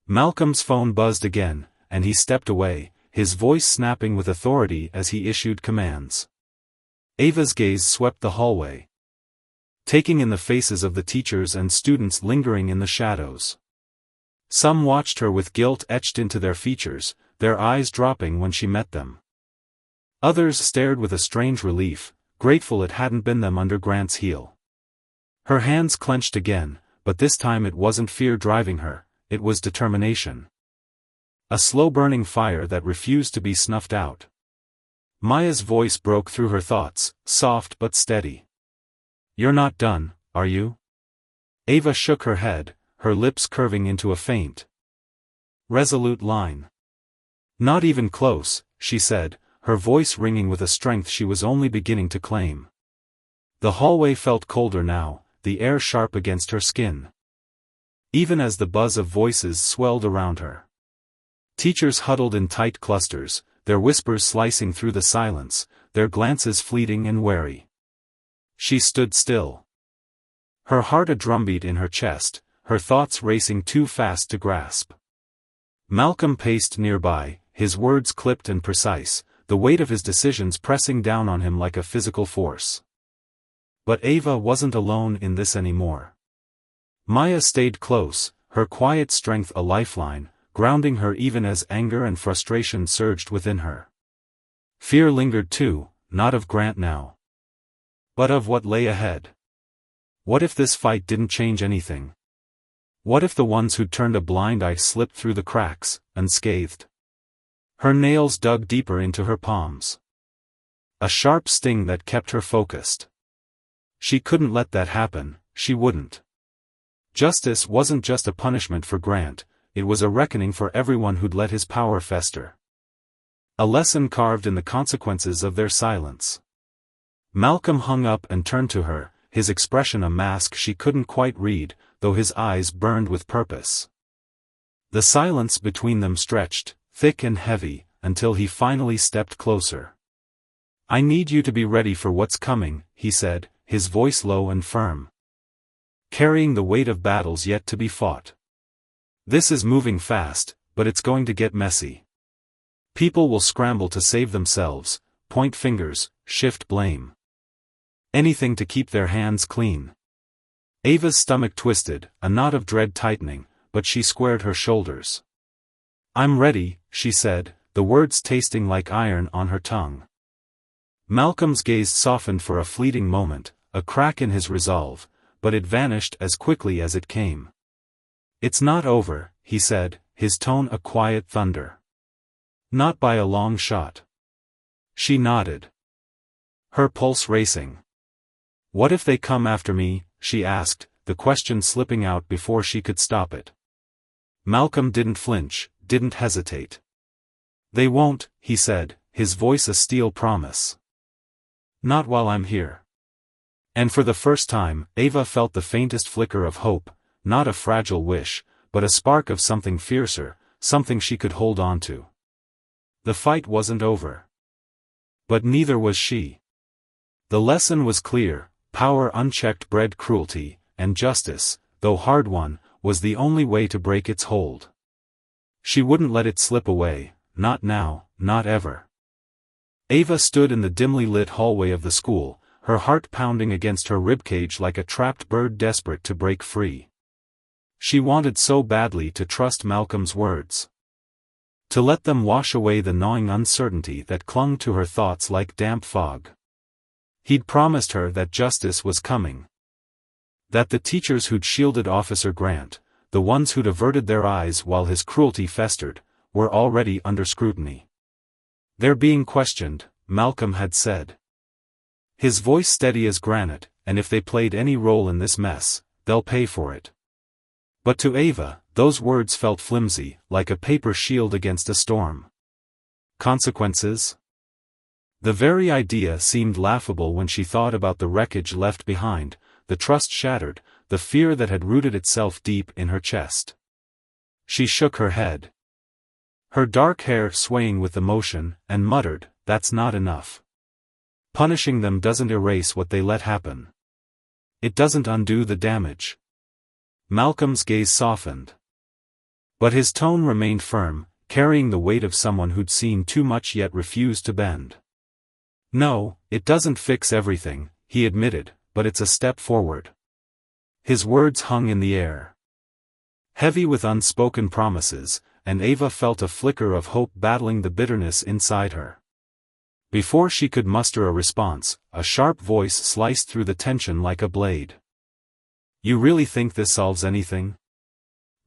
Malcolm's phone buzzed again, and he stepped away, his voice snapping with authority as he issued commands. Ava's gaze swept the hallway, taking in the faces of the teachers and students lingering in the shadows. Some watched her with guilt etched into their features, their eyes dropping when she met them. Others stared with a strange relief, grateful it hadn't been them under Grant's heel. Her hands clenched again, but this time it wasn't fear driving her, it was determination. A slow-burning fire that refused to be snuffed out. Maya's voice broke through her thoughts, soft but steady. "You're not done, are you?" Ava shook her head, her lips curving into a faint, resolute line. "Not even close," she said, her voice ringing with a strength she was only beginning to claim. The hallway felt colder now, the air sharp against her skin. Even as the buzz of voices swelled around her. Teachers huddled in tight clusters, their whispers slicing through the silence, their glances fleeting and wary. She stood still. Her heart a drumbeat in her chest, her thoughts racing too fast to grasp. Malcolm paced nearby, his words clipped and precise, the weight of his decisions pressing down on him like a physical force. But Ava wasn't alone in this anymore. Maya stayed close, her quiet strength a lifeline, grounding her even as anger and frustration surged within her. Fear lingered too, not of Grant now, but of what lay ahead. What if this fight didn't change anything? What if the ones who'd turned a blind eye slipped through the cracks, unscathed? Her nails dug deeper into her palms. A sharp sting that kept her focused. She couldn't let that happen, she wouldn't. Justice wasn't just a punishment for Grant, it was a reckoning for everyone who'd let his power fester. A lesson carved in the consequences of their silence. Malcolm hung up and turned to her, his expression a mask she couldn't quite read, though his eyes burned with purpose. The silence between them stretched, thick and heavy, until he finally stepped closer. "I need you to be ready for what's coming," he said, his voice low and firm. "Carrying the weight of battles yet to be fought. This is moving fast, but it's going to get messy. People will scramble to save themselves, point fingers, shift blame. Anything to keep their hands clean." Ava's stomach twisted, a knot of dread tightening, but she squared her shoulders. "I'm ready," she said, the words tasting like iron on her tongue. Malcolm's gaze softened for a fleeting moment, a crack in his resolve, but it vanished as quickly as it came. "It's not over," he said, his tone a quiet thunder. "Not by a long shot." She nodded, her pulse racing. "What if they come after me?" she asked, the question slipping out before she could stop it. Malcolm didn't flinch, didn't hesitate. "They won't," he said, his voice a steel promise. "Not while I'm here." And for the first time, Ava felt the faintest flicker of hope, not a fragile wish, but a spark of something fiercer, something she could hold on to. The fight wasn't over. But neither was she. The lesson was clear: power unchecked bred cruelty, and justice, though hard won, was the only way to break its hold. She wouldn't let it slip away, not now, not ever. Ava stood in the dimly lit hallway of the school, her heart pounding against her ribcage like a trapped bird desperate to break free. She wanted so badly to trust Malcolm's words. To let them wash away the gnawing uncertainty that clung to her thoughts like damp fog. He'd promised her that justice was coming. That the teachers who'd shielded Officer Grant, the ones who'd averted their eyes while his cruelty festered, were already under scrutiny. "They're being questioned," Malcolm had said. His voice steady as granite, "and if they played any role in this mess, they'll pay for it." But to Ava, those words felt flimsy, like a paper shield against a storm. Consequences? The very idea seemed laughable when she thought about the wreckage left behind, the trust shattered, the fear that had rooted itself deep in her chest. She shook her head. her dark hair swaying with emotion, and muttered, "That's not enough. Punishing them doesn't erase what they let happen. It doesn't undo the damage." Malcolm's gaze softened. But his tone remained firm, carrying the weight of someone who'd seen too much yet refused to bend. "No, it doesn't fix everything," he admitted, "but it's a step forward." His words hung in the air, heavy with unspoken promises, and Ava felt a flicker of hope battling the bitterness inside her. Before she could muster a response, a sharp voice sliced through the tension like a blade. "You really think this solves anything?"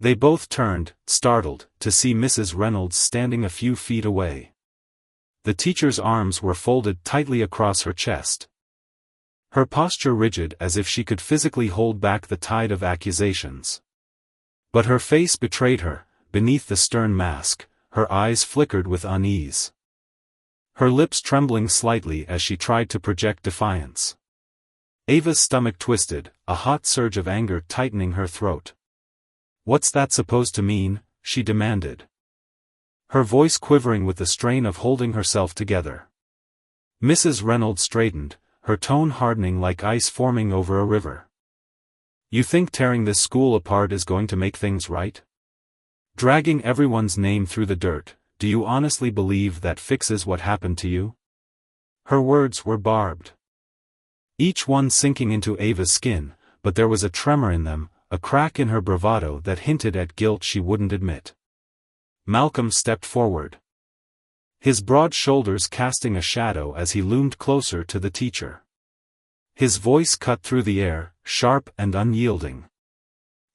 They both turned, startled, to see Mrs. Reynolds standing a few feet away. The teacher's arms were folded tightly across her chest, her posture rigid as if she could physically hold back the tide of accusations. But her face betrayed her. Beneath the stern mask, her eyes flickered with unease, her lips trembling slightly as she tried to project defiance. Ava's stomach twisted, a hot surge of anger tightening her throat. "What's that supposed to mean?" she demanded, her voice quivering with the strain of holding herself together. Mrs. Reynolds straightened, her tone hardening like ice forming over a river. "You think tearing this school apart is going to make things right? Dragging everyone's name through the dirt, do you honestly believe that fixes what happened to you?" Her words were barbed, each one sinking into Ava's skin, but there was a tremor in them, a crack in her bravado that hinted at guilt she wouldn't admit. Malcolm stepped forward, his broad shoulders casting a shadow as he loomed closer to the teacher. His voice cut through the air, sharp and unyielding.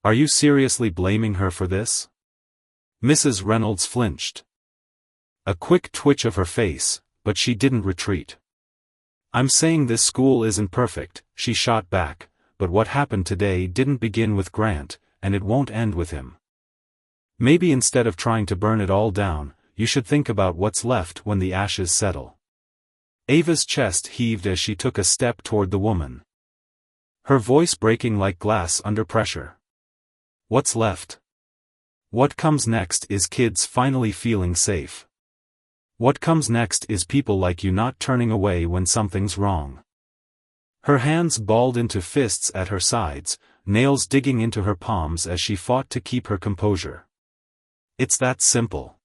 "Are you seriously blaming her for this?" Mrs. Reynolds flinched, a quick twitch of her face, but she didn't retreat. "I'm saying this school isn't perfect," she shot back, "but what happened today didn't begin with Grant, and it won't end with him. Maybe instead of trying to burn it all down, you should think about what's left when the ashes settle." Ava's chest heaved as she took a step toward the woman, her voice breaking like glass under pressure. "What's left? What comes next is kids finally feeling safe. What comes next is people like you not turning away when something's wrong." Her hands balled into fists at her sides, nails digging into her palms as she fought to keep her composure. "It's that simple.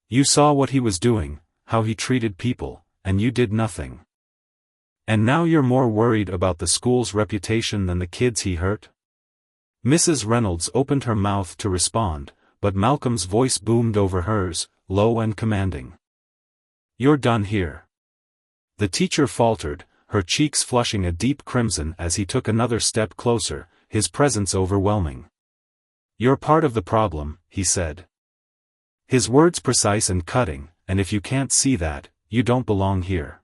You saw what he was doing, how he treated people, and you did nothing. And now you're more worried about the school's reputation than the kids he hurt?" Mrs. Reynolds opened her mouth to respond, but Malcolm's voice boomed over hers, low and commanding. "You're done here." The teacher faltered, her cheeks flushing a deep crimson as he took another step closer, his presence overwhelming. "You're part of the problem," he said, his words precise and cutting, "and if you can't see that, you don't belong here."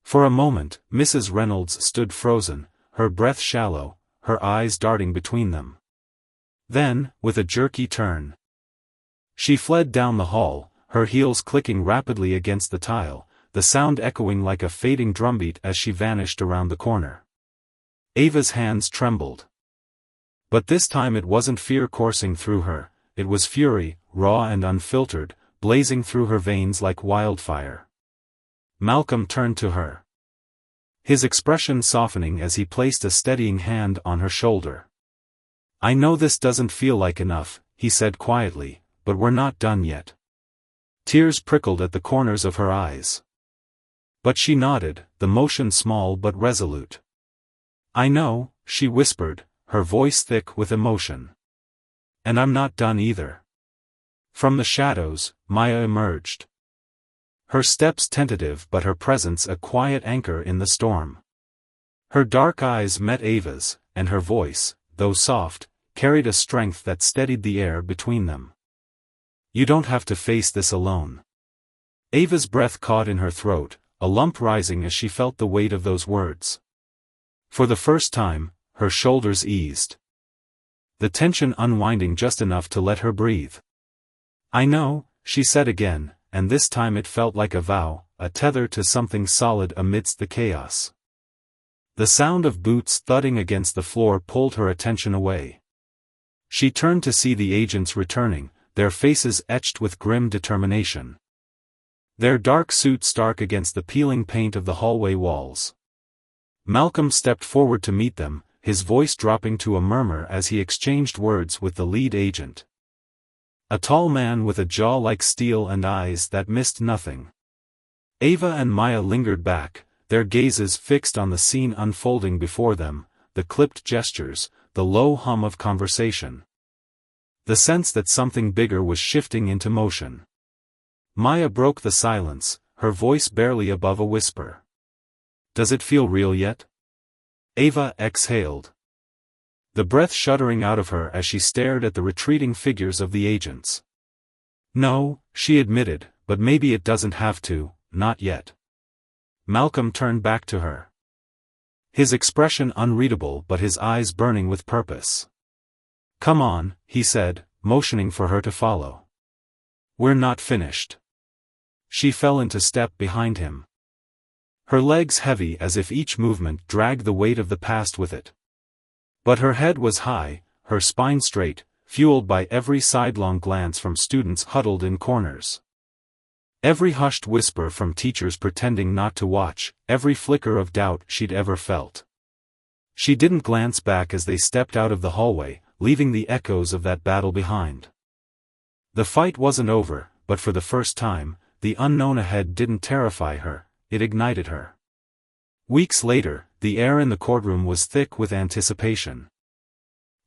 For a moment, Mrs. Reynolds stood frozen, her breath shallow, her eyes darting between them. Then, with a jerky turn, she fled down the hall, her heels clicking rapidly against the tile, the sound echoing like a fading drumbeat as she vanished around the corner. Ava's hands trembled. But this time it wasn't fear coursing through her, it was fury, raw and unfiltered, blazing through her veins like wildfire. Malcolm turned to her, his expression softening as he placed a steadying hand on her shoulder. "I know this doesn't feel like enough," he said quietly, "but we're not done yet." Tears prickled at the corners of her eyes, but she nodded, the motion small but resolute. "I know," she whispered, her voice thick with emotion. "And I'm not done either." From the shadows, Maya emerged, her steps tentative but her presence a quiet anchor in the storm. Her dark eyes met Ava's, and her voice, though soft, carried a strength that steadied the air between them. "You don't have to face this alone." Ava's breath caught in her throat, a lump rising as she felt the weight of those words. For the first time, her shoulders eased, the tension unwinding just enough to let her breathe. "I know," she said again, and this time it felt like a vow, a tether to something solid amidst the chaos. The sound of boots thudding against the floor pulled her attention away. She turned to see the agents returning, their faces etched with grim determination. Their dark suits stark against the peeling paint of the hallway walls. Malcolm stepped forward to meet them, his voice dropping to a murmur as he exchanged words with the lead agent. A tall man with a jaw like steel and eyes that missed nothing. Ava and Maya lingered back, their gazes fixed on the scene unfolding before them, the clipped gestures, the low hum of conversation. The sense that something bigger was shifting into motion. Maya broke the silence, her voice barely above a whisper. "Does it feel real yet?" Ava exhaled, the breath shuddering out of her as she stared at the retreating figures of the agents. "No," she admitted, "but maybe it doesn't have to, not yet." Malcolm turned back to her. His expression unreadable but his eyes burning with purpose. "Come on," he said, motioning for her to follow. "We're not finished." She fell into step behind him. Her legs heavy as if each movement dragged the weight of the past with it. But her head was high, her spine straight, fueled by every sidelong glance from students huddled in corners. Every hushed whisper from teachers pretending not to watch, every flicker of doubt she'd ever felt. She didn't glance back as they stepped out of the hallway, leaving the echoes of that battle behind. The fight wasn't over, but for the first time, the unknown ahead didn't terrify her. It ignited her. Weeks later, the air in the courtroom was thick with anticipation.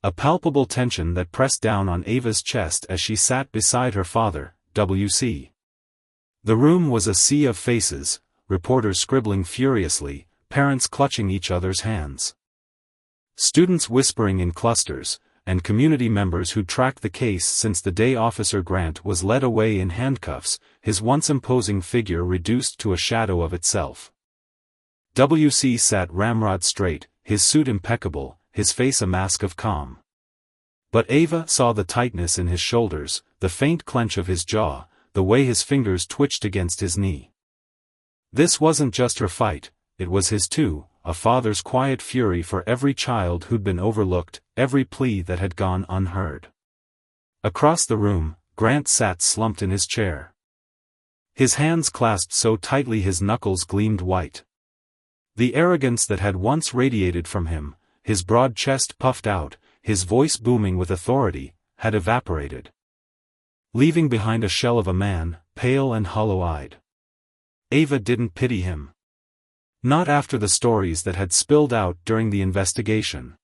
A palpable tension that pressed down on Ava's chest as she sat beside her father, W.C. The room was a sea of faces, reporters scribbling furiously, parents clutching each other's hands. Students whispering in clusters, and community members who tracked the case since the day Officer Grant was led away in handcuffs, his once imposing figure reduced to a shadow of itself. W.C. sat ramrod straight, his suit impeccable, his face a mask of calm. But Ava saw the tightness in his shoulders, the faint clench of his jaw, the way his fingers twitched against his knee. This wasn't just her fight, it was his too, a father's quiet fury for every child who'd been overlooked, every plea that had gone unheard. Across the room, Grant sat slumped in his chair. His hands clasped so tightly his knuckles gleamed white. The arrogance that had once radiated from him, his broad chest puffed out, his voice booming with authority, had evaporated, leaving behind a shell of a man, pale and hollow-eyed. Ava didn't pity him. Not after the stories that had spilled out during the investigation.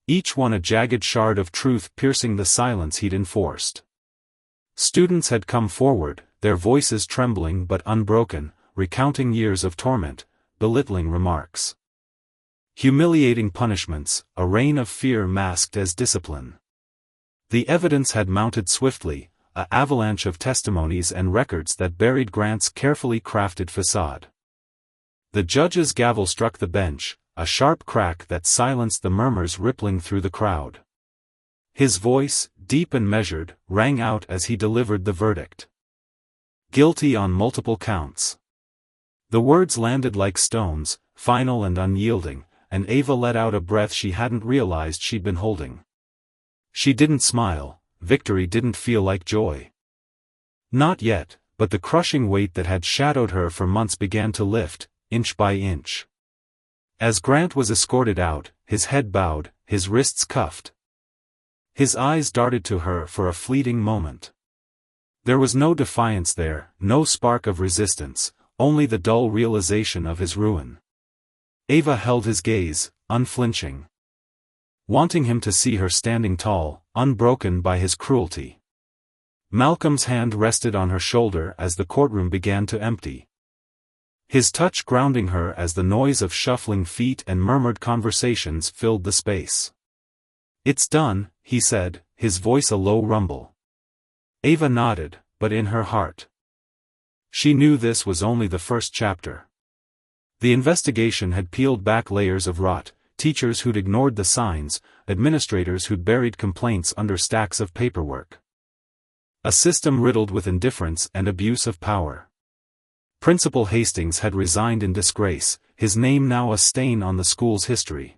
Each one a jagged shard of truth piercing the silence he'd enforced. Students had come forward, their voices trembling but unbroken, recounting years of torment, belittling remarks. Humiliating punishments, a reign of fear masked as discipline. The evidence had mounted swiftly, an avalanche of testimonies and records that buried Grant's carefully crafted facade. The judge's gavel struck the bench, a sharp crack that silenced the murmurs rippling through the crowd. His voice, deep and measured, rang out as he delivered the verdict. Guilty on multiple counts. The words landed like stones, final and unyielding, and Ava let out a breath she hadn't realized she'd been holding. She didn't smile, victory didn't feel like joy. Not yet, but the crushing weight that had shadowed her for months began to lift, inch by inch. As Grant was escorted out, his head bowed, his wrists cuffed. His eyes darted to her for a fleeting moment. There was no defiance there, no spark of resistance, only the dull realization of his ruin. Ava held his gaze, unflinching, wanting him to see her standing tall, unbroken by his cruelty. Malcolm's hand rested on her shoulder as the courtroom began to empty. His touch grounding her as the noise of shuffling feet and murmured conversations filled the space. "It's done," he said, his voice a low rumble. Ava nodded, but in her heart. She knew this was only the first chapter. The investigation had peeled back layers of rot, teachers who'd ignored the signs, administrators who'd buried complaints under stacks of paperwork. A system riddled with indifference and abuse of power. Principal Hastings had resigned in disgrace, his name now a stain on the school's history.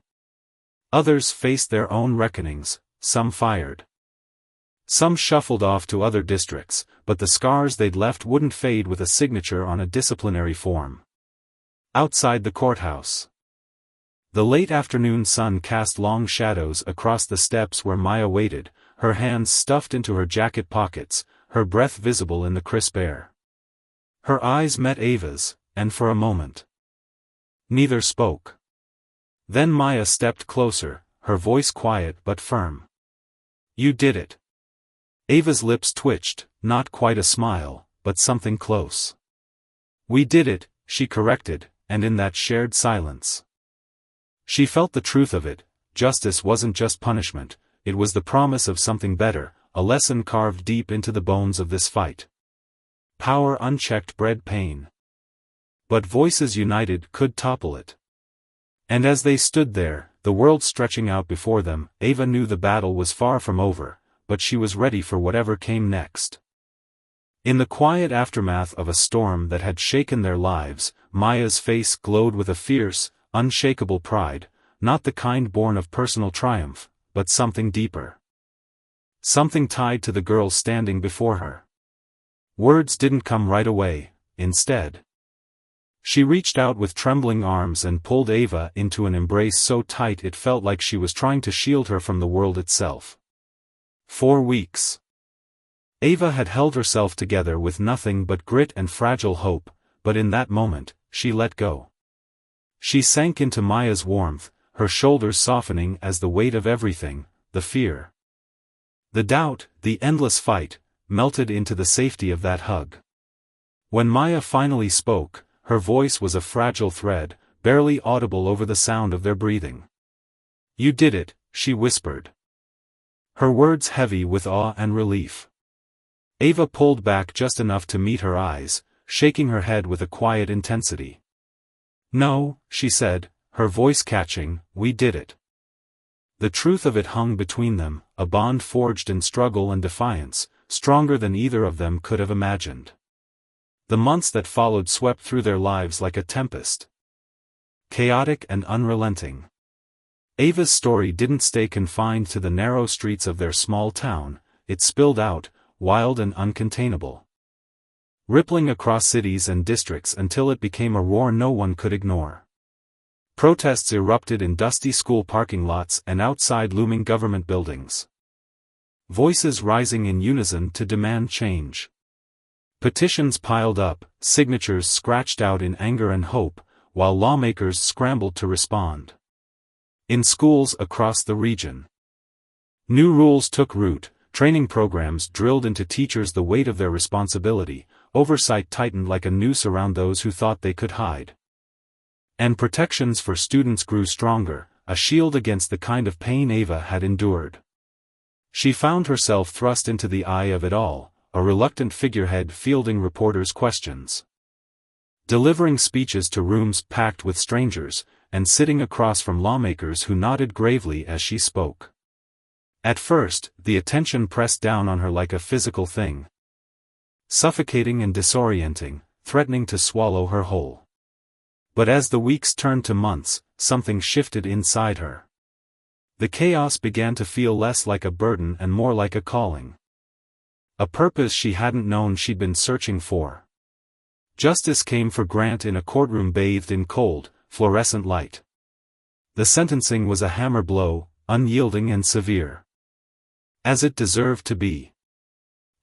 Others faced their own reckonings, some fired. Some shuffled off to other districts, but the scars they'd left wouldn't fade with a signature on a disciplinary form. Outside the courthouse, the late afternoon sun cast long shadows across the steps where Maya waited, her hands stuffed into her jacket pockets, her breath visible in the crisp air. Her eyes met Ava's, and for a moment, neither spoke. Then Maya stepped closer, her voice quiet but firm. "You did it." Ava's lips twitched, not quite a smile, but something close. "We did it," she corrected, and in that shared silence, she felt the truth of it. Justice wasn't just punishment, it was the promise of something better, a lesson carved deep into the bones of this fight. Power unchecked bred pain. But voices united could topple it. And as they stood there, the world stretching out before them, Ava knew the battle was far from over, but she was ready for whatever came next. In the quiet aftermath of a storm that had shaken their lives, Maya's face glowed with a fierce, unshakable pride, not the kind born of personal triumph, but something deeper. Something tied to the girl standing before her. Words didn't come right away, instead, she reached out with trembling arms and pulled Ava into an embrace so tight it felt like she was trying to shield her from the world itself. 4 weeks. Ava had held herself together with nothing but grit and fragile hope, but in that moment, she let go. She sank into Maya's warmth, her shoulders softening as the weight of everything, the fear, the doubt, the endless fight, melted into the safety of that hug. When Maya finally spoke, her voice was a fragile thread, barely audible over the sound of their breathing. "You did it," she whispered, her words heavy with awe and relief. Ava pulled back just enough to meet her eyes, shaking her head with a quiet intensity. "No," she said, her voice catching, "we did it." The truth of it hung between them, a bond forged in struggle and defiance, stronger than either of them could have imagined. The months that followed swept through their lives like a tempest. Chaotic and unrelenting. Ava's story didn't stay confined to the narrow streets of their small town, it spilled out, wild and uncontainable, rippling across cities and districts until it became a roar no one could ignore. Protests erupted in dusty school parking lots and outside looming government buildings. Voices rising in unison to demand change. Petitions piled up, signatures scratched out in anger and hope, while lawmakers scrambled to respond. In schools across the region, new rules took root, training programs drilled into teachers the weight of their responsibility, oversight tightened like a noose around those who thought they could hide. And protections for students grew stronger, a shield against the kind of pain Ava had endured. She found herself thrust into the eye of it all, a reluctant figurehead fielding reporters' questions, delivering speeches to rooms packed with strangers, and sitting across from lawmakers who nodded gravely as she spoke. At first, the attention pressed down on her like a physical thing, suffocating and disorienting, threatening to swallow her whole. But as the weeks turned to months, something shifted inside her. The chaos began to feel less like a burden and more like a calling. A purpose she hadn't known she'd been searching for. Justice came for Grant in a courtroom bathed in cold, fluorescent light. The sentencing was a hammer blow, unyielding and severe, as it deserved to be.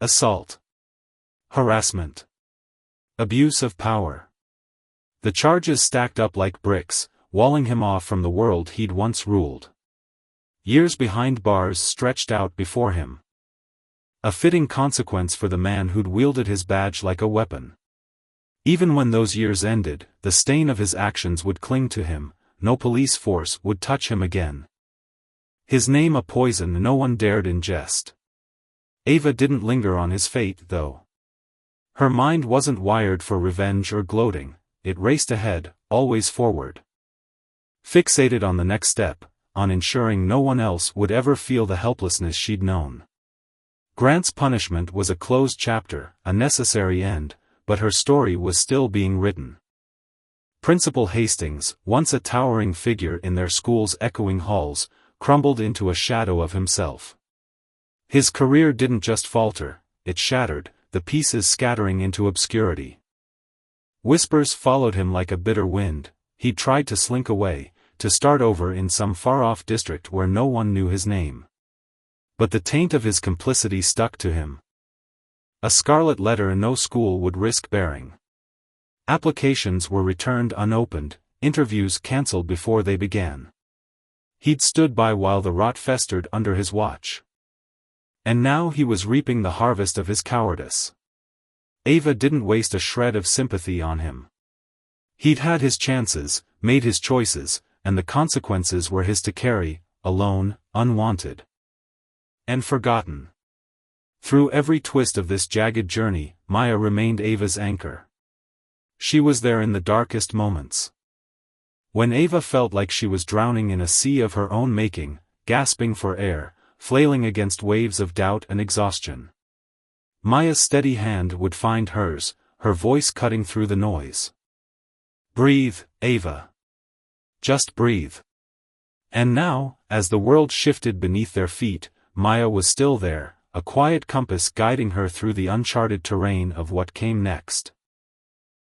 Assault, harassment, abuse of power. The charges stacked up like bricks, walling him off from the world he'd once ruled. Years behind bars stretched out before him. A fitting consequence for the man who'd wielded his badge like a weapon. Even when those years ended, the stain of his actions would cling to him, no police force would touch him again. His name a poison no one dared ingest. Ava didn't linger on his fate, though. Her mind wasn't wired for revenge or gloating, it raced ahead, always forward. Fixated on the next step, on ensuring no one else would ever feel the helplessness she'd known. Grant's punishment was a closed chapter, a necessary end, but her story was still being written. Principal Hastings, once a towering figure in their school's echoing halls, crumbled into a shadow of himself. His career didn't just falter, it shattered, the pieces scattering into obscurity. Whispers followed him like a bitter wind. He tried to slink away, to start over in some far-off district where no one knew his name. But the taint of his complicity stuck to him. A scarlet letter no school would risk bearing. Applications were returned unopened, interviews cancelled before they began. He'd stood by while the rot festered under his watch. And now he was reaping the harvest of his cowardice. Ava didn't waste a shred of sympathy on him. He'd had his chances, made his choices, and the consequences were his to carry, alone, unwanted. And forgotten. Through every twist of this jagged journey, Maya remained Ava's anchor. She was there in the darkest moments. When Ava felt like she was drowning in a sea of her own making, gasping for air, flailing against waves of doubt and exhaustion, Maya's steady hand would find hers, her voice cutting through the noise. Breathe, Ava. Just breathe. And now, as the world shifted beneath their feet, Maya was still there, a quiet compass guiding her through the uncharted terrain of what came next.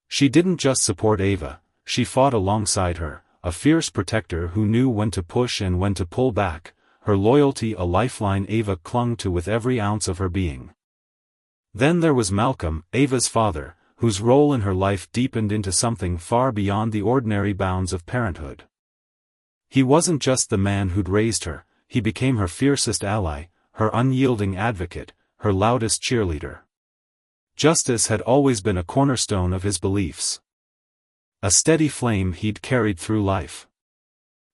She didn't just support Ava, she fought alongside her, a fierce protector who knew when to push and when to pull back, her loyalty a lifeline Ava clung to with every ounce of her being. Then there was Malcolm, Ava's father, whose role in her life deepened into something far beyond the ordinary bounds of parenthood. He wasn't just the man who'd raised her, he became her fiercest ally, her unyielding advocate, her loudest cheerleader. Justice had always been a cornerstone of his beliefs. A steady flame he'd carried through life.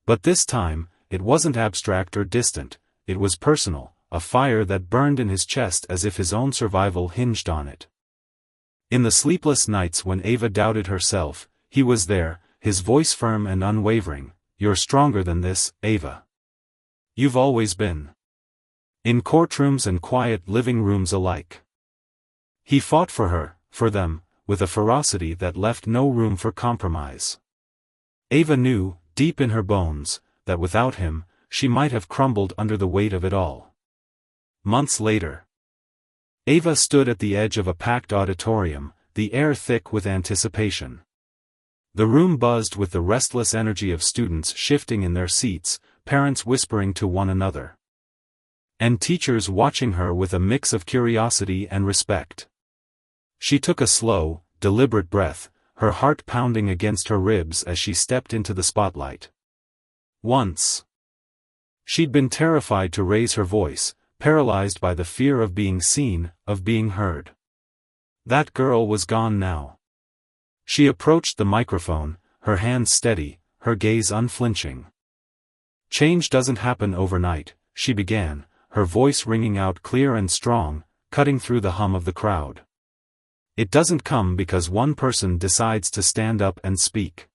But this time, it wasn't abstract or distant, it was personal, a fire that burned in his chest as if his own survival hinged on it. In the sleepless nights when Ava doubted herself, he was there, his voice firm and unwavering. You're stronger than this, Ava. You've always been. In courtrooms and quiet living rooms alike. He fought for her, for them, with a ferocity that left no room for compromise. Ava knew, deep in her bones, that without him, she might have crumbled under the weight of it all. Months later, Ava stood at the edge of a packed auditorium, the air thick with anticipation. The room buzzed with the restless energy of students shifting in their seats, parents whispering to one another, and teachers watching her with a mix of curiosity and respect. She took a slow, deliberate breath, her heart pounding against her ribs as she stepped into the spotlight. Once, she'd been terrified to raise her voice, paralyzed by the fear of being seen, of being heard. That girl was gone now. She approached the microphone, her hands steady, her gaze unflinching. Change doesn't happen overnight, she began, her voice ringing out clear and strong, cutting through the hum of the crowd. It doesn't come because one person decides to stand up and speak.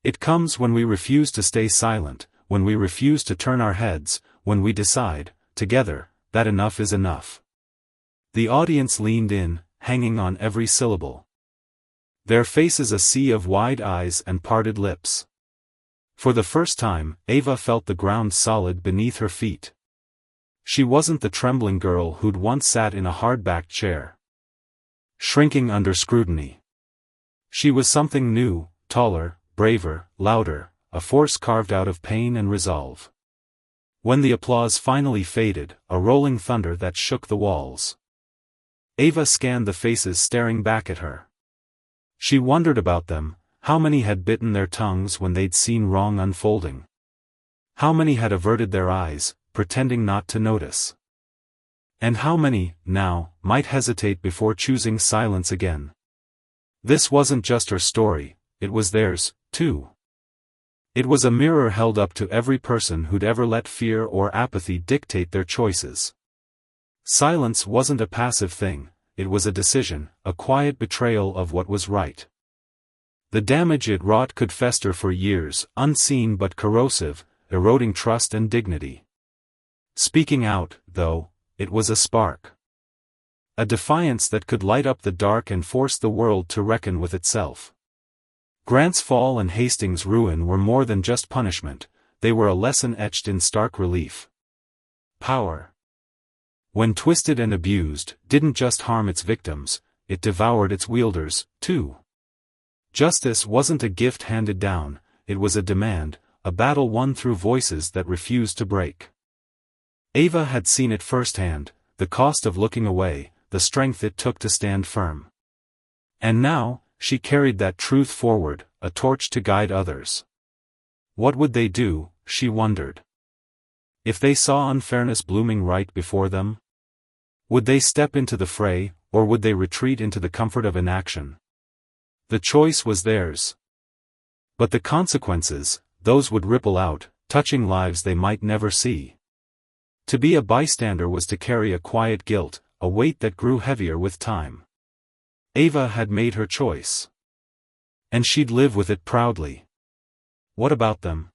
It comes when we refuse to stay silent, when we refuse to turn our heads, when we decide, together, that enough is enough. The audience leaned in, hanging on every syllable. Their faces a sea of wide eyes and parted lips. For the first time, Ava felt the ground solid beneath her feet. She wasn't the trembling girl who'd once sat in a hard-backed chair, shrinking under scrutiny. She was something new, taller, braver, louder, a force carved out of pain and resolve. When the applause finally faded, a rolling thunder that shook the walls. Ava scanned the faces staring back at her. She wondered about them, how many had bitten their tongues when they'd seen wrong unfolding? How many had averted their eyes, pretending not to notice? And how many, now, might hesitate before choosing silence again? This wasn't just her story, it was theirs, too. It was a mirror held up to every person who'd ever let fear or apathy dictate their choices. Silence wasn't a passive thing, it was a decision, a quiet betrayal of what was right. The damage it wrought could fester for years, unseen but corrosive, eroding trust and dignity. Speaking out, though, it was a spark. A defiance that could light up the dark and force the world to reckon with itself. Grant's fall and Hastings' ruin were more than just punishment, they were a lesson etched in stark relief. Power. when twisted and abused, didn't just harm its victims, it devoured its wielders, too. Justice wasn't a gift handed down, it was a demand, a battle won through voices that refused to break. Ava had seen it firsthand, the cost of looking away, the strength it took to stand firm. And now, she carried that truth forward, a torch to guide others. What would they do, she wondered. If they saw unfairness blooming right before them? Would they step into the fray, or would they retreat into the comfort of inaction? The choice was theirs. But the consequences, those would ripple out, touching lives they might never see. To be a bystander was to carry a quiet guilt, a weight that grew heavier with time. Ava had made her choice. And she'd live with it proudly. What about them?